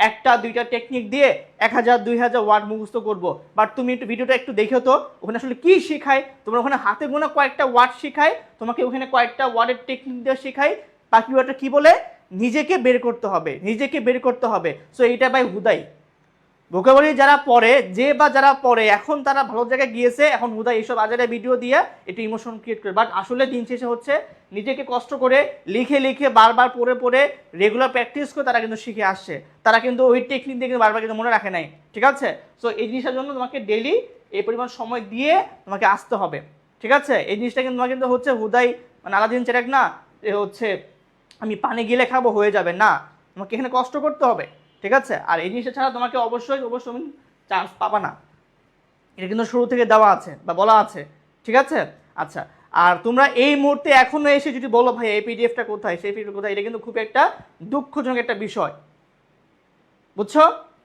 [SPEAKER 1] 1টা 2টা টেকনিক দিয়ে 1000 2000 ওয়ার্ড মুখস্থ করবো, বাট তুমি একটু ভিডিওটা একটু দেখো তো ওখানে আসলে কি শেখায়। তোমার ওখানে হাতে গোনা কয়েকটা ওয়ার্ড শেখায়, তোমাকে ওখানে কয়েকটা ওয়ার্ডের টেকনিক দিয়ে শেখায়, বাকি ওয়ার্ডটা কি বলে নিজেকে বের করতে হবে, নিজেকে বের করতে হবে। সো এইটা ভাই হুদাই ভোকাবুলারি যারা পড়ে, যে বা যারা পড়ে এখন তারা ভালো জায়গায় গিয়েছে, এখন হুদাই এইসব আজারে ভিডিও দিয়ে একটু ইমোশন ক্রিয়েট করে, বাট আসলে দিন শেষে হচ্ছে নিজেকে কষ্ট করে লিখে লিখে বারবার পড়ে পড়ে রেগুলার প্র্যাকটিস করে তারা কিন্তু শিখে আসছে, তারা কিন্তু ওই টেকনিক দিয়ে কিন্তু বারবার কিন্তু মনে রাখে নাই, ঠিক আছে। সো এই জিনিসটার জন্য তোমাকে ডেইলি এই পরিমাণ সময় দিয়ে তোমাকে আসতে হবে, ঠিক আছে। এই জিনিসটা কিন্তু তোমার কিন্তু হচ্ছে হুদাই মানে আলাদিন চেরাক না যে হচ্ছে আমি পানি গিলে খাবো হয়ে যাবে না, তোমাকে এখানে কষ্ট করতে হবে, ঠিক আছে। আর এই জিনিসটা ছাড়া তোমাকে অবশ্যই অবশ্যই চান্স পাবা না, এটা কিন্তু শুরু থেকে দেওয়া আছে বা বলা আছে, ঠিক আছে। আচ্ছা, আর তোমরা এই মুহূর্তে এখনো এসে যদি বলো ভাই এই পিডিএফটা কোথায়, সেই পিডিএফ কোথায়, এটা কিন্তু খুব একটা দুঃখজনক একটা বিষয়, বুঝছো,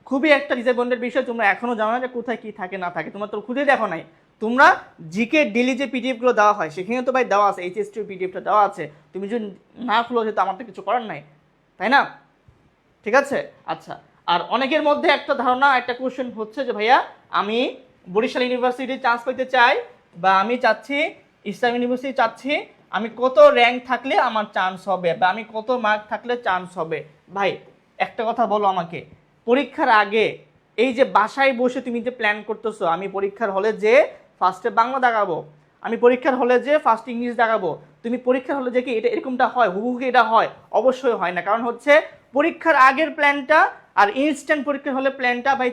[SPEAKER 1] খুবই একটা ডিসঅ্যাপয়েন্টেড বিষয়। তোমরা এখনো জানো না যে কোথায় কি থাকে না থাকে, তোমরা তো খুঁজে দেখো নাই। তোমরা জিকে ডেলি যে পিডিএফগুলো দেওয়া হয় সেখানে তো ভাই দেওয়া আছে, এইচএসটি পিডিএফটা দেওয়া আছে, তুমি যদি না খুলো তো আমার তো কিছু করার নাই, তাই না, ঠিক আছে। আচ্ছা, আর অনেকের মধ্যে একটা ধারণা, একটা কোশ্চেন হচ্ছে যে ভাইয়া আমি বরিশাল ইউনিভার্সিটি চান্স পেতে চাই, বা আমি চাচ্ছি ইসলাম ইউনিভার্সিটি চাচ্ছি, আমি কত র্যাঙ্ক থাকলে আমার চান্স হবে, বা আমি কত মার্ক থাকলে চান্স হবে। ভাই একটা কথা বলো আমাকে, পরীক্ষার আগে এই যে বাসায় বসে তুমি যে প্ল্যান করতেছো, আমি পরীক্ষার হলে যে ফার্স্টে বাংলা দাগাবো, আমি পরীক্ষার হলে যে ফার্স্ট ইংলিশ দাগাবো, তুমি পরীক্ষার হলে যে কি এটা এরকমটা হয়, হুবহু এটা হয়? অবশ্যই হয় না। কারণ হচ্ছে পরীক্ষার আগের প্ল্যানটা আর ইনস্ট্যান্ট পরীক্ষার হলে প্ল্যানটা ভাই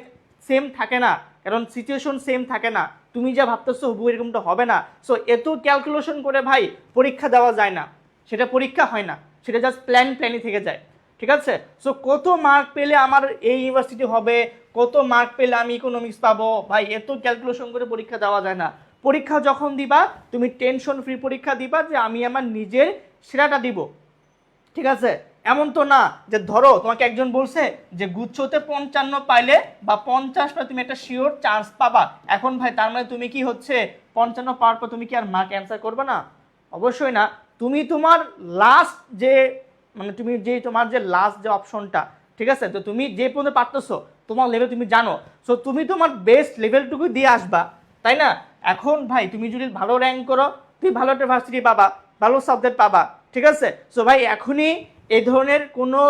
[SPEAKER 1] সেম থাকে না, কারণ সিচুয়েশন সেম থাকে না, তুমি যা ভাবতেছো হুবহু এরকমটা হবে না। সো এত ক্যালকুলেশন করে ভাই পরীক্ষা দেওয়া যায় না, সেটা পরীক্ষা হয় না, সেটা জাস্ট প্ল্যানই থেকে যায়, ঠিক আছে। সো কত মার্ক পেলে আমার এই ইউনিভার্সিটি হবে, কত মার্ক পেলে আমি ইকোনমিক্স পাবো, ভাই এত ক্যালকুলেশন করে পরীক্ষা দেওয়া যায় না। পরীক্ষা যখন দিবা তুমি টেনশন ফ্রি পরীক্ষা দিবা যে আমি আমার নিজের সেরাটা দিব, ঠিক আছে। এমন তো না যে ধরো তোমাকে একজন বলছে যে গুচ্ছতে 55 পাইলে বা 50 পাইলে তুমি একটা শিওর চান্স পাবা, এখন ভাই তার মানে তুমি কি হচ্ছে 55 পাওয়ার পর তুমি কি আর মার্ক অ্যান্সার করবে না? অবশ্যই না। তুমি তোমার লাস্ট যে মানে তুমি যে তোমার যে লাস্ট যে অপশনটা, ঠিক আছে, তো তুমি যে পর্যন্ত পারতেছো তোমার লেভেল তুমি জানো, সো তুমি তোমার বেস্ট লেভেলটুকু দিয়ে আসবা, তাই না। এখন ভাই তুমি যদি ভালো র্যাঙ্ক করো তুমি ভালো একটা ভার্সিটি পাবা, ভালো সাবজেক্ট পাবা, ঠিক আছে। সো ভাই এখনই এই ধরনের কোনো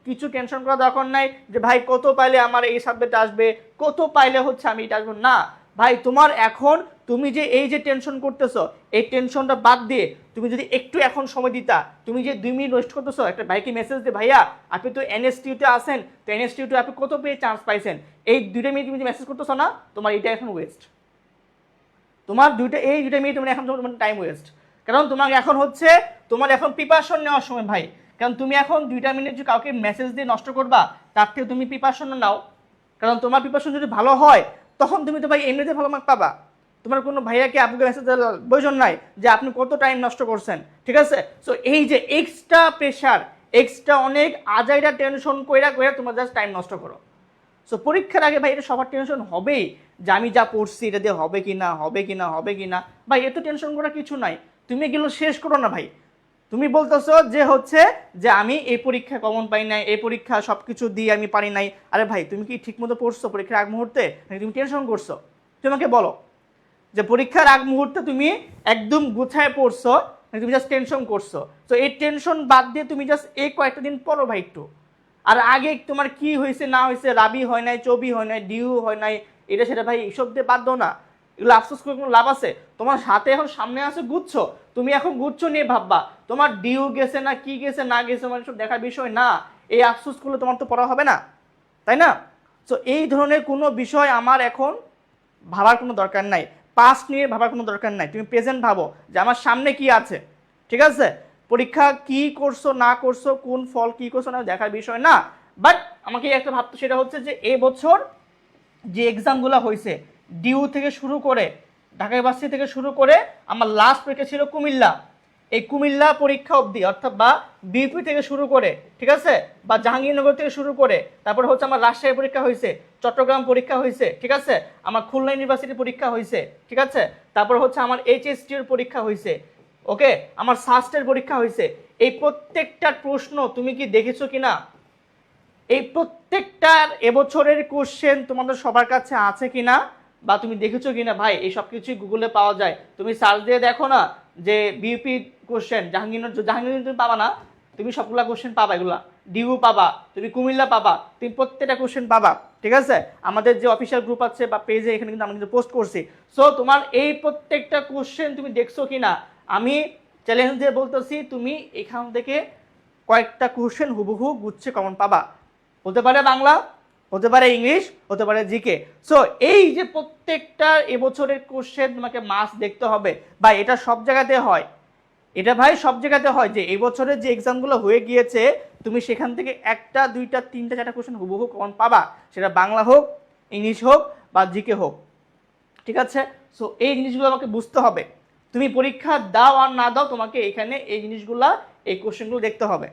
[SPEAKER 1] কিছু টেনশন করা দরকার নাই যে ভাই কত পাইলে আমার এই সাবজেক্ট আসবে, কত পাইলে হচ্ছে আমি এটা আসবো না। ভাই তোমার এখন তুমি যে এই যে টেনশন করতেছো এই টেনশনটা বাদ দিয়ে তুমি যদি একটু এখন সময় দিতা, তুমি যে 2 মিনিট ওয়েস্ট করতেছো একটা ভাইকে মেসেজ দিয়ে ভাইয়া আপনি তো এনএসটিউতে আসেন, তো এনএসটিউতে আপনি কত পেয়ে চান্স পাইছেন, এই 2টা মিনিট তুমি যে মেসেজ করতেছো না, তোমার এটা এখন ওয়েস্ট, তোমার এই 2টা মিনিট তোমার এখন টাইম ওয়েস্ট। কারণ তোমাকে এখন হচ্ছে তোমার এখন প্রিপারেশন নেওয়ার সময় ভাই, কারণ তুমি এখন 2টা মিনিট যে কাউকে মেসেজ দিয়ে নষ্ট করবা তার থেকে তুমি প্রিপারেশন নাও, কারণ তোমার প্রিপারেশন যদি ভালো হয় তখন তুমি তো ভাই এমনিতে ভালো মার্ক পাবা, তোমার কোনো ভাইয়াকে আপুকে মেসেজ দেওয়ার প্রয়োজন নাই যে আপনি কত টাইম নষ্ট করছেন, ঠিক আছে। সো এই যে এক্সট্রা প্রেশার, এক্সট্রা অনেক আজাইরা টেনশন কইরা কইরা তোমার জাস্ট টাইম নষ্ট করো। সো পরীক্ষার আগে ভাই এটা সবার টেনশন হবেই যে আমি যা পড়ছি এটা দিয়ে হবে কি না, হবে কি না, হবে কি না, ভাই এত টেনশন করার কিছু নাই। তুমি এগুলো শেষ করো না ভাই, তুমি বলতেছো যে হচ্ছে যে আমি এই পরীক্ষা কমন পাই নাই, এই পরীক্ষা সব কিছু দিয়ে আমি পারি নাই। আরে ভাই তুমি কি ঠিক মতো পড়ছো পরীক্ষার আগ মুহূর্তে, নাকি তুমি টেনশন করছো? তোমাকে বলো যে পরীক্ষার আগ মুহূর্তে তুমি একদম গুছায় পড়ছো নাকি তুমি জাস্ট টেনশন করছো? তো এই টেনশন বাদ দিয়ে তুমি জাস্ট এই কয়েকটা দিন পড়ো ভাই একটু। আর আগে তোমার কি হয়েছে না হয়েছে, রাবি হয় নাই, চবি হয় নাই, ডিউ হয় নাই, এটা সেটা ভাই এসব দিয়ে বাদ দাও না, এগুলো আফসোস করে কোনো লাভ আছে? তোমার হাতে এখন সামনে আছে গুচ্ছ, তুমি এখন গুচ্ছ নিয়ে ভাববা, তোমার ডিউ গেছে না কি গেছে না গেছে মানে সব দেখার বিষয় না, এই আফসোস করলে তোমার তো পড়া হবে না, তাই না। সো এই ধরনের কোনো বিষয় আমার এখন ভাবার কোনো দরকার নাই। পাস্ট নিয়ে ভাবার কোনো দরকার নাই, তুমি প্রেজেন্ট ভাবো যে আমার সামনে কি আছে। ঠিক আছে, পরীক্ষা কি করছো না করছো, কোন ফল কি করছো না দেখার বিষয় না, বাট আমাকে একটা ভাবতে, সেটা হচ্ছে যে এবছর যে এক্সামগুলো হয়েছে ডিউ থেকে শুরু করে ঢাকা ইউনিভার্সিটি থেকে শুরু করে আমার লাস্ট পরীক্ষা ছিল কুমিল্লা, এই কুমিল্লা পরীক্ষা অবধি অর্থাৎ বা বিউপি থেকে শুরু করে, ঠিক আছে, বা জাহাঙ্গীরনগর থেকে শুরু করে, তারপরে হচ্ছে আমার রাজশাহী পরীক্ষা হয়েছে, চট্টগ্রাম পরীক্ষা হয়েছে, ঠিক আছে, আমার খুলনা ইউনিভার্সিটির পরীক্ষা হয়েছে, ঠিক আছে, তারপর হচ্ছে আমার এইচএসটির পরীক্ষা হয়েছে, ওকে, আমার সাস্টের পরীক্ষা হয়েছে। এই প্রত্যেকটার প্রশ্ন তুমি কি দেখেছো কিনা? এই প্রত্যেকটার এবছরের কোশ্চেন তোমাদের সবার কাছে আছে কিনা বা তুমি দেখেছো কিনা? ভাই এই সব কিছুই গুগলে পাওয়া যায়, তুমি সার্চ দিয়ে দেখো না যে বিউপি কোশ্চেন জাহাঙ্গীর তুমি পাবা না, তুমি সবগুলা কোশ্চেন পাবা, এগুলা ডিউ পাবা, তুমি কুমিল্লা পাবা, তুমি প্রত্যেকটা কোশ্চেন পাবা। ঠিক আছে, আমাদের যে অফিসিয়াল গ্রুপ আছে বা পেজে এখানে কিন্তু আমরা কিন্তু পোস্ট করছি। সো তোমার এই প্রত্যেকটা কোশ্চেন তুমি দেখছো কিনা আমি চ্যালেঞ্জ দিয়ে বলতেছি, তুমি এখান থেকে কয়েকটা কোশ্চেন হুবহু গুচ্ছে কমন পাবা। হতে পারে বাংলা, হতে পারে ইংলিশ, হতে পারে জিকে। সো এই যে প্রত্যেকটা এবছরের কোশ্চেন তোমাকে মাস দেখতে হবে, বা এটা সব জায়গাতে হয়, এটা ভাই সব জায়গাতে হয় যে এই বছরের যে এক্সামগুলো হয়ে গিয়েছে তুমি সেখান থেকে একটা দুইটা তিনটা চারটা কোশ্চেন হুবহু কমন পাবা, সেটা বাংলা হোক, ইংলিশ হোক বা জিকে হোক। ঠিক আছে, সো এই জিনিসগুলো আমাকে বুঝতে হবে। তুমি পরীক্ষা দাও আর না দাও, তোমাকে এখানে এই জিনিসগুলা, এই কোশ্চেনগুলো দেখতে হবে।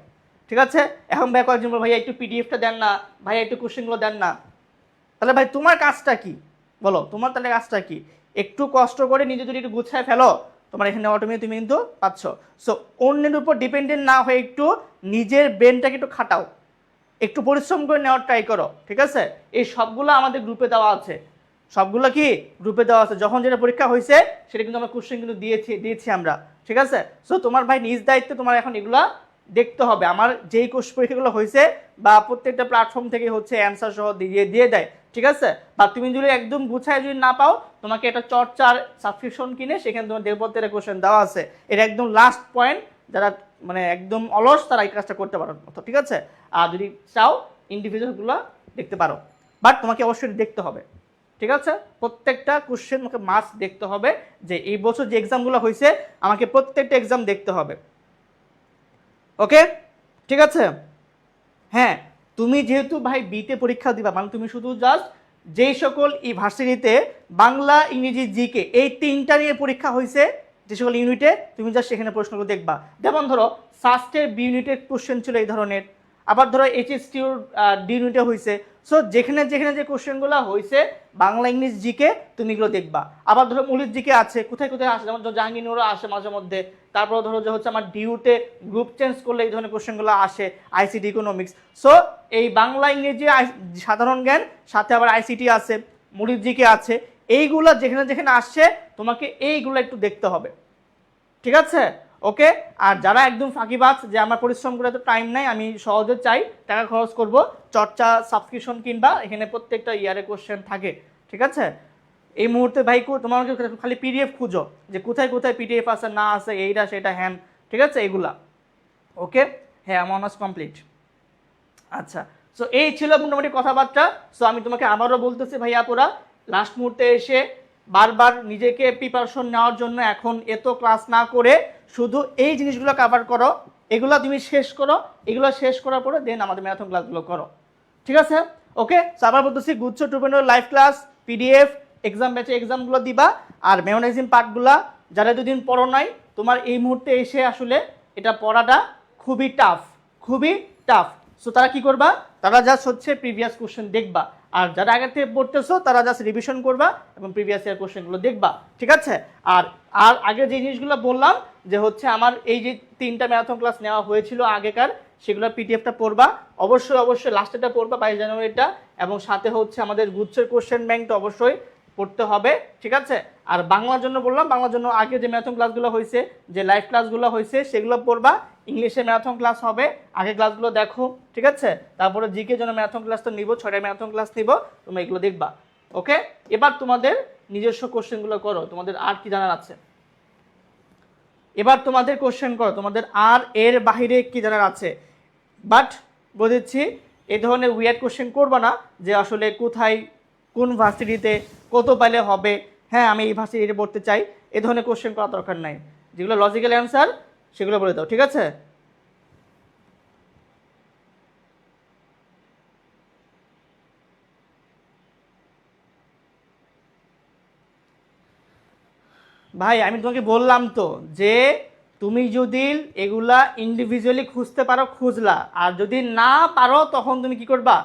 [SPEAKER 1] ঠিক আছে, এখন ভাই কয়েকজন বল ভাইয়া একটু পিডিএফটা দেন না, ভাইয়া একটু কোশ্চেনগুলো দেন না। তাহলে ভাই তোমার কাজটা কি বলো, তোমার তাহলে কাজটা কি? একটু কষ্ট করে নিজে যদি একটু গুছায় ফেলো, তোমার এখানে অটোমেটিক তুমি কিন্তু পাচ্ছ। সো অন্যের উপর ডিপেন্ডেন্ট না হয়ে একটু নিজের ব্রেনটাকে একটু খাটাও, একটু পরিশ্রম করে নেওয়ার ট্রাই করো। ঠিক আছে, এই সবগুলো আমাদের গ্রুপে দেওয়া আছে, সবগুলো কি গ্রুপে দেওয়া আছে, যখন যেটা পরীক্ষা হয়েছে সেটা কিন্তু আমরা কোশ্চেন কিন্তু দিয়েছি আমরা। ঠিক আছে, সো তোমার ভাই নিজ দায়িত্বে তোমার এখন এগুলা দেখতে হবে। আমার যেই কোর্স পরীক্ষাগুলো হয়েছে বা প্রত্যেকটা প্ল্যাটফর্ম থেকে হচ্ছে অ্যান্সার সহ দিয়ে দেয়। ঠিক আছে, বা তুমি যদি একদম গুছায় যদি না পাও, তোমাকে একটা চর্চার সাবস্ক্রিপশন কিনে সেখানে তোমার দেবপত্রের কোশ্চেন দেওয়া আছে, এটা একদম লাস্ট পয়েন্ট, যারা মানে একদম অলস তারা এই কাজটা করতে পারো। ঠিক আছে, আর যদি চাও ইন্ডিভিজুয়ালগুলো দেখতে পারো, বাট তোমাকে অবশ্যই দেখতে হবে। ঠিক আছে, প্রত্যেকটা কোশ্চেন আমাকে মাস্ট দেখতে হবে, যে এই বছর যে এক্সামগুলো হয়েছে আমাকে প্রত্যেকটা এক্সাম দেখতে হবে। ওকে, ঠিক আছে। হ্যাঁ, তুমি যেহেতু ভাই বিতে পরীক্ষা দিবা, মানে তুমি শুধু জাস্ট যেই সকল ইউনিভার্সিটিতে বাংলা, ইংরেজি, জিকে এই তিনটা নিয়ে পরীক্ষা হয়েছে, যে সকল ইউনিটে তুমি জাস্ট সেখানে প্রশ্নগুলো দেখবা। যেমন ধরো সাস্টের বি ইউনিটের কোশ্চেন ছিল এই ধরনের, আবার ধরো এইচএসটিউর ডি ইউনিটে হয়েছে। সো যেখানে যেখানে যে কোশ্চেনগুলো হয়েছে বাংলা, ইংলিশ, জিকে তুমি এগুলো দেখবা। আবার ধরো মৌলিক জিকে আছে, কোথায় কোথায় আসে, যেমন জাহাঙ্গীরনগরও আসে মাঝে মধ্যে। তারপর ধরো যে হচ্ছে আমার ডিউতে গ্রুপ চেঞ্জ করলে এই ধরনের কোশ্চেনগুলো আসে, আইসিটি, ইকোনমিক্স। সো এই বাংলা, ইংরেজি, সাধারণ জ্ঞান, সাথে আবার আইসিটি আছে, মৌলিক জিকে আছে, এইগুলো যেখানে যেখানে আসছে তোমাকে এইগুলো একটু দেখতে হবে। ঠিক আছে, ওকে। আর যারা একদম ফাঁকিবাজ, যে আমার পরিশ্রম করে তো টাইম নাই, আমি সহজে চাই টাকা খরচ করব, চর্চা সাবস্ক্রিপশন কিনবা, এখানে প্রত্যেকটা ইয়ারে কোশ্চেন থাকে। ঠিক আছে, এই মুহূর্তে ভাই তোমাকে খালি পিডিএফ খুঁজো, যে কোথায় কোথায় পিডিএফ আছে না আছে, এইটা সেটা হ্যান। ঠিক আছে, এইগুলা ওকে। হ্যাঁ, আমার অনার্স কমপ্লিট। আচ্ছা, সো এই ছিল মোটামুটি কথাবার্তা। সো আমি তোমাকে আবারও বলতেছি ভাই আপুরা, লাস্ট মুহূর্তে এসে বারবার নিজেকে প্রিপারেশন নেওয়ার জন্য এখন এত ক্লাস না করে শুধু এই জিনিসগুলো কভার করো, এগুলো তুমি শেষ করো, এগুলো শেষ করার পরে দেন আমাদের ম্যারাথন ক্লাসগুলো করো। ঠিক আছে, ওকে। সো আবার বলতেছি, গুচ্ছ 2.0 লাইভ ক্লাস, পিডিএফ, এক্সাম ব্যাচে এক্সামগুলো দিবা, আর মেমোরাইজিং পার্টগুলা যারা দুদিন পড়ো নাই, তোমার এই মুহূর্তে এসে আসলে এটা পড়াটা খুবই টাফ, খুবই টাফ। সো তারা কি করবা, তারা জাস্ট হচ্ছে প্রিভিয়াস কোশ্চেন দেখবা, আর যারা আগে থেকে পড়তেছো তারা জাস্ট রিভিশন করবা এবং প্রিভিয়াস ইয়ার কোশ্চেনগুলো দেখবা। ঠিক আছে, আর আর আগে যে জিনিসগুলো বললাম যে হচ্ছে আমার এই যে 3টা ম্যারাথন ক্লাস নেওয়া হয়েছিল আগেকার, সেগুলো পিডিএফটা পড়বা, অবশ্যই অবশ্যই লাস্টেটা পড়বা 22 জানুয়ারিটা, এবং সাথে হচ্ছে আমাদের গুচ্ছের কোশ্চেন ব্যাংকটা অবশ্যই পড়তে হবে। ঠিক আছে, আর বাংলার জন্য বললাম, বাংলার জন্য আগে যে ম্যারাথন ক্লাসগুলো হয়েছে, যে লাইভ ক্লাসগুলো হয়েছে সেগুলো পড়বা, ইংলিশে ম্যারাথন ক্লাস হবে, আগে ক্লাসগুলো দেখো। ঠিক আছে, তারপরে জিকে জন্য ম্যারাথন ক্লাস তো নিব, 6টা ম্যারাথন ক্লাস নিব, তুমি এগুলো দেখবা। ওকে, এবার তোমাদের নিজস্ব কোশ্চেনগুলো করো, তোমাদের আর কি জানার আছে এবার তোমাদের কোশ্চেন করো, তোমাদের আর এর বাহিরে কি জানার আছে। বাট বলেছি এই ধরনের উইয়ার্ড কোশ্চেন করবা না, যে আসলে কোথায় কোন ভার্সিটিতে কত পাইলে হবে। হ্যাঁ আমি এই ভার্সিটিতে পড়তে চাই, এ ধরনের কোশ্চেন করার দরকার নাই। যেগুলো লজিক্যাল অ্যান্সার সেগুলো বলে দাও, ঠিক আছে? ভাই আমি তোমাকে বললাম তো যে তুমি যদি এগুলা ইন্ডিভিজুয়ালি খুঁজতে পারো খুঁজলা, আর যদি না পারো তখন তুমি কি করবা,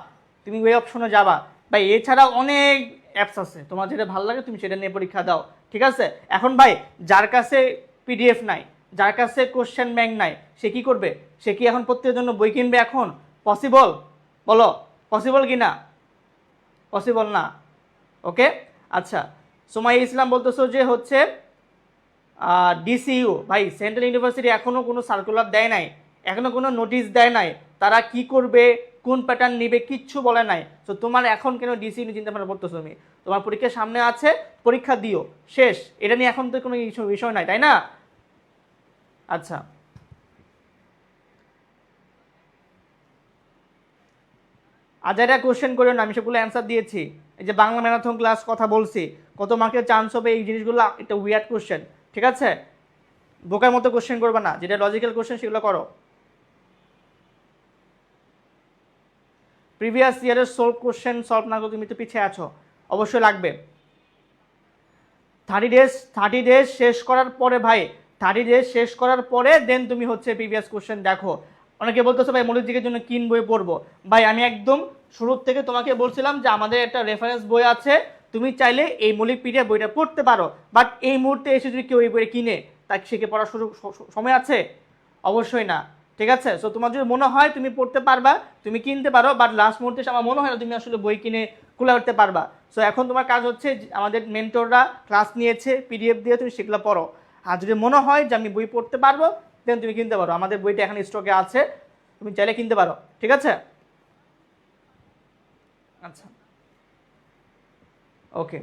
[SPEAKER 1] তুমি ওই অপশনে যাবা। ভাই এছাড়া অনেক অ্যাপস আছে, তোমার যেটা ভালো লাগে তুমি সেটা নিয়ে পরীক্ষা দাও, ঠিক আছে? এখন ভাই যার কাছে পিডিএফ নাই, যার কাছে কোশ্চেন ব্যাংক নাই, সে কি করবে? সে কি এখন প্রত্যেকের জন্য বই কিনবে এখন? পসিবল? বলো পসিবল কি না? পসিবল না। ওকে, আচ্ছা। সোমাই ইসলাম বলতেছো যে হচ্ছে ডিসিইউ, ভাই সেন্ট্রাল ইউনিভার্সিটি এখনও কোনো সার্কুলার দেয় নাই, এখনও কোনো নোটিশ দেয় নাই, তারা কি করবে কোন প্যাটার্ন নিবে কিচ্ছু বলে নাই। তো তোমার এখন কেন ডিসিইউ চিন্তা ভাবনা করতেছো? তুমি তোমার পরীক্ষা সামনে আছে, পরীক্ষা দিও, শেষ। এটা নিয়ে এখন তো কোনো বিষয় নাই, তাই না? আচ্ছা, আজাইরা কোশ্চেন করিও না, আমি সেগুলো অ্যান্সার দিয়েছি। এই যে বাংলা ম্যারাথন ক্লাস কথা বলছি, কত মার্কের চান্স হবে, এই জিনিসগুলো একটা উইয়ার্ড কোশ্চেন, ঠিক আছে? বোকার মতো কোশ্চেন করবে না, যেটা লজিক্যাল কোশ্চেন সেগুলো করো। প্রিভিয়াস ইয়ারের সলভ কোশ্চেন সলভ না করে তুমি তো পিছিয়ে আছো, অবশ্যই লাগবে। 30 ডেজ শেষ করার পরে ভাই, 30 ডেজ শেষ করার পরে দেন তুমি হচ্ছে প্রিভিয়াস কোশ্চেন দেখো। অনেকে বলতেছো ভাই মৌলিক দিকের জন্য কিন বই পড়বো। ভাই আমি একদম শুরুর থেকে তোমাকে বলছিলাম যে আমাদের একটা রেফারেন্স বই আছে, তুমি চাইলে এই মৌলিক পিডিএফ বইটা পড়তে পারো, বাট এই মুহূর্তে এসে যদি কেউ এই বই কিনে তাকে শিখে পড়ার সুযোগ সময় আছে? অবশ্যই না, ঠিক আছে? সো তোমার যদি মনে হয় তুমি পড়তে পারবা, তুমি কিনতে পারো, বাট লাস্ট মুহূর্তে এসে আমার মনে হয় না তুমি আসলে বই কিনে খুলে উঠতে পারবা। সো এখন তোমার কাজ হচ্ছে আমাদের মেন্টররা ক্লাস নিয়েছে, পিডিএফ দিয়ে তুমি সেগুলো পড়ো। আর যদি মনে হয় যে আমি বই পড়তে পারবো, দেন তুমি কিনতে পারো, আমাদের বইটা এখন স্টকে আছে, তুমি চাইলে কিনতে পারো, ঠিক আছে? আচ্ছা, ওকে।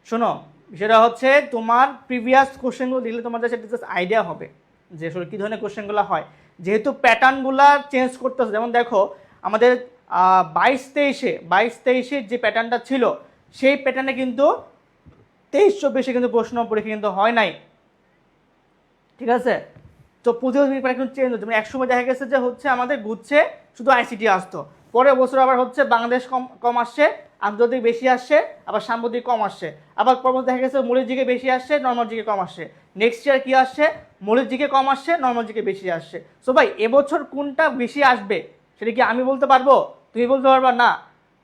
[SPEAKER 1] শোনো, সেটা হচ্ছে তোমার প্রিভিয়াস কোশ্চেনগুলো দিলে তোমার কাছে জাস্ট আইডিয়া হবে যে আসলে কী ধরনের কোশ্চেনগুলো হয়, যেহেতু প্যাটার্নগুলো চেঞ্জ করতেছে। যেমন দেখো আমাদের 22-23-এ যে প্যাটার্নটা ছিল, সেই প্যাটার্নে কিন্তু 23-24 কিন্তু প্রশ্ন পরীক্ষা কিন্তু হয় নাই, ঠিক আছে? তো প্রতিও কিন্তু চেঞ্জ হচ্ছে, মানে একসময় দেখা গেছে যে হচ্ছে আমাদের গুচ্ছে শুধু আইসিটি আসতো, পরের বছর আবার হচ্ছে বাংলাদেশ কম কম আসছে, আন্তর্জাতিক বেশি আসছে, আবার সাম্প্রতিক কম আসছে, আবার পরবর্তী দেখা গেছে মৌলিক জিকে বেশি আসছে, নর্মাল জিকে কম আসছে। নেক্সট ইয়ার কি আসছে? মৌলিক জিকে কম আসছে, নর্মাল জিকে বেশি আসছে। সো ভাই এবছর কোনটা বেশি আসবে সেটা কি আমি বলতে পারবো? তুমি বলতে পারবা না।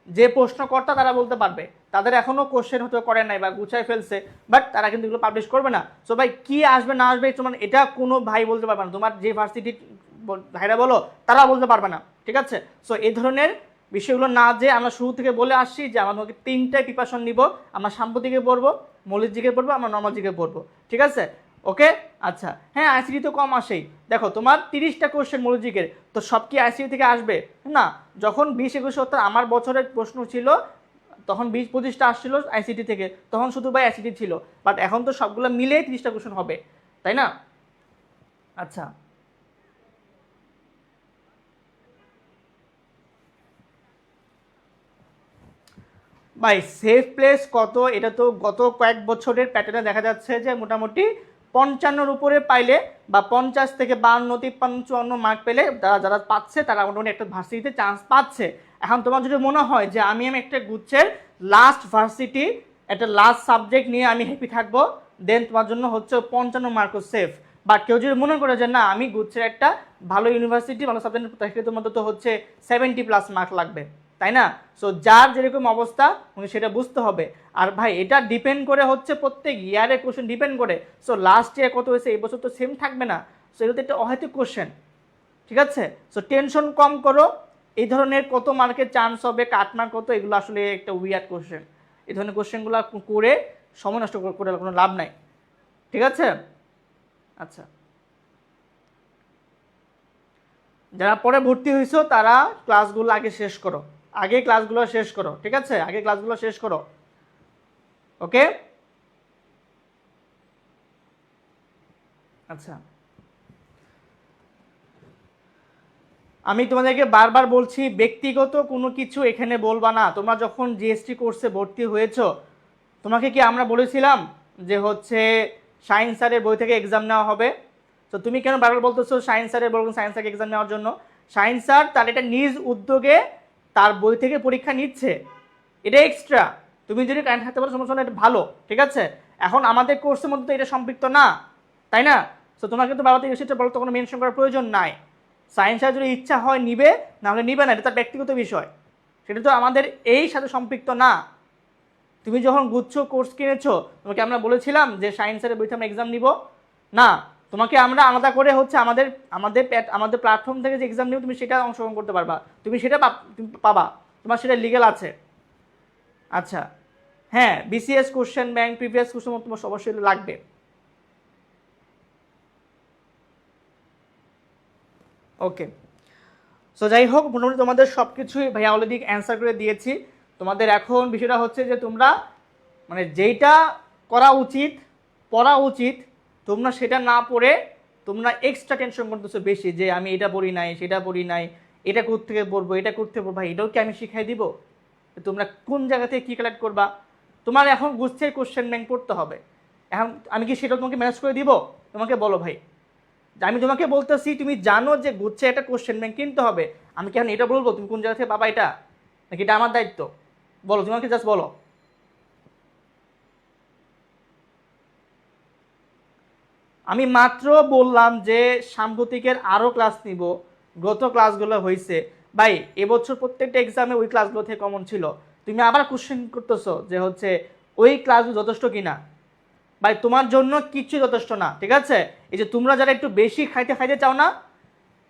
[SPEAKER 1] যে প্রশ্নকর্তা তারা বলতে পারবে, তাদের এখনো কোশ্চেন হতে করে নাই বা গুছায় ফেলছে, বাট তারা কিন্তু এগুলো পাবলিশ করবে না। সো ভাই কি আসবে না আসবে তোমার এটা কোনো ভাই বলতে পারবে না, তোমার যে ভার্সিটির ভাইরা বলো তারা বলতে পারবে না, ঠিক আছে? সো এই ধরনের বিষয়গুলো না, যে আমরা শুরু থেকে বলে আসছি যে আমাদেরকে 3টায় প্রিপারেশন নিব, আমরা সাম্প্রতিকে পড়বো, মৌলিক জিকে পড়বো, আমরা নর্মাল জিকে পড়বো, ঠিক আছে? ওকে, আচ্ছা। হ্যাঁ আইসিটি তো কম আসেই, দেখো তোমার 30টা কোশ্চেন মনোজিকের, তো সব কি আইসিটি থেকে আসবে না? যখন 20-21 অর্থাৎ আমার বছরের প্রশ্ন ছিল, তখন 20-25টা আসছিল আইসিটি থেকে, তখন শুধু ভাই আইসিটি ছিল, বাট এখন তো সবগুলো মিলেই 30টা কোশ্চেন হবে, তাই না? আচ্ছা ভাই, সেফ প্লেস কত, এটা তো গত কয়েক বছরের প্যাটার্নে দেখা যাচ্ছে যে মোটামুটি 55-র উপরে পাইলে বা 50 থেকে 52, 53, 54 মার্ক পেলে যারা যারা পাচ্ছে তারা মোটামুটি একটা ভার্সিটিতে চান্স পাচ্ছে। এখন তোমার যদি মনে হয় যে আমি একটা গুচ্ছের লাস্ট ভার্সিটি, একটা লাস্ট সাবজেক্ট নিয়ে আমি হ্যাপি থাকবো, দেন তোমার জন্য হচ্ছে 55 মার্কও সেফ। বাট কেউ যদি মনে করে যে না আমি গুচ্ছের একটা ভালো ইউনিভার্সিটি ভালো সাবজেক্ট, তাহলে তোমাদের তো হচ্ছে 70+ মার্ক লাগবে, তাই না? সো যার যেরকম অবস্থা উনি সেটা বুঝতে হবে। আর ভাই এটা ডিপেন্ড করে হচ্ছে প্রত্যেক ইয়ারে কোশ্চেন ডিপেন্ড করে। সো লাস্ট ইয়ার কত হয়েছে এই বছর তো সেম থাকবে না, সো এটা তো একটা অহেতুক কোশ্চেন, ঠিক আছে? সো টেনশন কম করো, এই ধরনের কত মার্কের চান্স হবে, কাট মার্ক কত, এগুলো আসলে একটা উইয়ার্ড কোশ্চেন। এই ধরনের কোশ্চেনগুলো করে সময় নষ্ট করে কোনো লাভ নাই, ঠিক আছে? আচ্ছা, যারা পরে ভর্তি হয়েছো তারা ক্লাসগুলো আগে শেষ করো, আগে ক্লাসগুলো শেষ করো, ঠিক আছে? আগে ক্লাসগুলো শেষ করো, ওকে? আচ্ছা, আমি তোমাদেরকে বারবার বলছি ব্যক্তিগত কোনো কিছু এখানে বলবা না। তোমরা যখন জিএসটি কোর্সে ভর্তি হয়েছো, তোমাকে কি আমরা বলেছিলাম যে হচ্ছে শাহিন স্যারের বই থেকে এক্সাম নেওয়া হবে? তো তুমি কেন বারবার বলতেছো শাহিন স্যারের বলবেন শাহিন স্যারকে এক্সাম নেওয়ার জন্য? শাহিন স্যার তার এটা নিজ উদ্যোগে তার বই থেকে পরীক্ষা নিচ্ছে, এটা এক্সট্রা। তুমি যদি কারেন্ট থাকতে পারো সমস্যা নেই, এটা ভালো, ঠিক আছে। এখন আমাদের কোর্সের মধ্যে তো এটা সম্পৃক্ত না, তাই না? তো তোমাকে তো বাবা থেকে সেটা বলো, তো কোনো মেনশন করার প্রয়োজন নাই। সায়েন্স আর যদি ইচ্ছা হয় নিবে, নাহলে নিবে না, এটা তার ব্যক্তিগত বিষয়, সেটা তো আমাদের এই সাথে সম্পৃক্ত না। তুমি যখন গুচ্ছ কোর্স কিনেছো, তোমাকে আমরা বলেছিলাম যে সায়েন্সের বইতে আমরা এক্সাম নিব না, তোমাকে আমরা আলাদা করে হচ্ছে আমাদের আমাদের আমাদের প্ল্যাটফর্ম থেকে যে এক্সাম নিব তুমি সেটা অংশগ্রহণ করতে পারবা, তুমি সেটা পাবা, তোমার সেটা লিগ্যাল আছে। আচ্ছা, হ্যাঁ, BCS question bank previous question তোমার অবশ্যই লাগবে। ওকে, সো যাই হোক, মোটামুটি তোমাদের সব কিছুই ভাইয়া অলরেডি অ্যান্সার করে দিয়েছি। তোমাদের এখন বিষয়টা হচ্ছে যে তোমরা মানে যেইটা করা উচিত, পড়া উচিত, তোমরা সেটা না পড়ে তোমরা এক্সট্রা টেনশন করতেছো বেশি, যে আমি এটা পড়ি নাই, সেটা পড়ি নাই, এটা থেকে পড়বো, এটা করতে পড়বো। ভাই এটাও কি আমি শিখাই দিব? তোমরা কোন জায়গা থেকে কী কালেক্ট করবা? তোমার এখন গুচ্ছের কোশ্চেন ব্যাংক পড়তে হবে। এখন আমি কি সেটা তোমাকে ম্যানেজ করে দিব? তোমাকে বলো ভাই, আমি তোমাকে বলতেছি, তুমি জানো যে গুচ্ছে একটা কোশ্চেন ব্যাংক কিনতে হবে, আমি কেন এটা বলবো তুমি কোন জায়গা থেকে পাবা এটা? নাকি এটা আমার দায়িত্ব? বলো, তোমাকে জাস্ট বলো। আমি মাত্র বললাম যে সাম্প্রতিকের আরও ক্লাস নিব, গত ক্লাসগুলো হয়েছে। ভাই এবছর প্রত্যেকটা এক্সামে ওই ক্লাসগুলো থেকে কমন ছিল, তুমি আবার কোশ্চেন করতেছো যে হচ্ছে ওই ক্লাসগুলো যথেষ্ট কিনা। ভাই তোমার জন্য কিচ্ছু যথেষ্ট না, ঠিক আছে। এই যে তোমরা যারা একটু বেশি খাইতে খাইতে চাও না,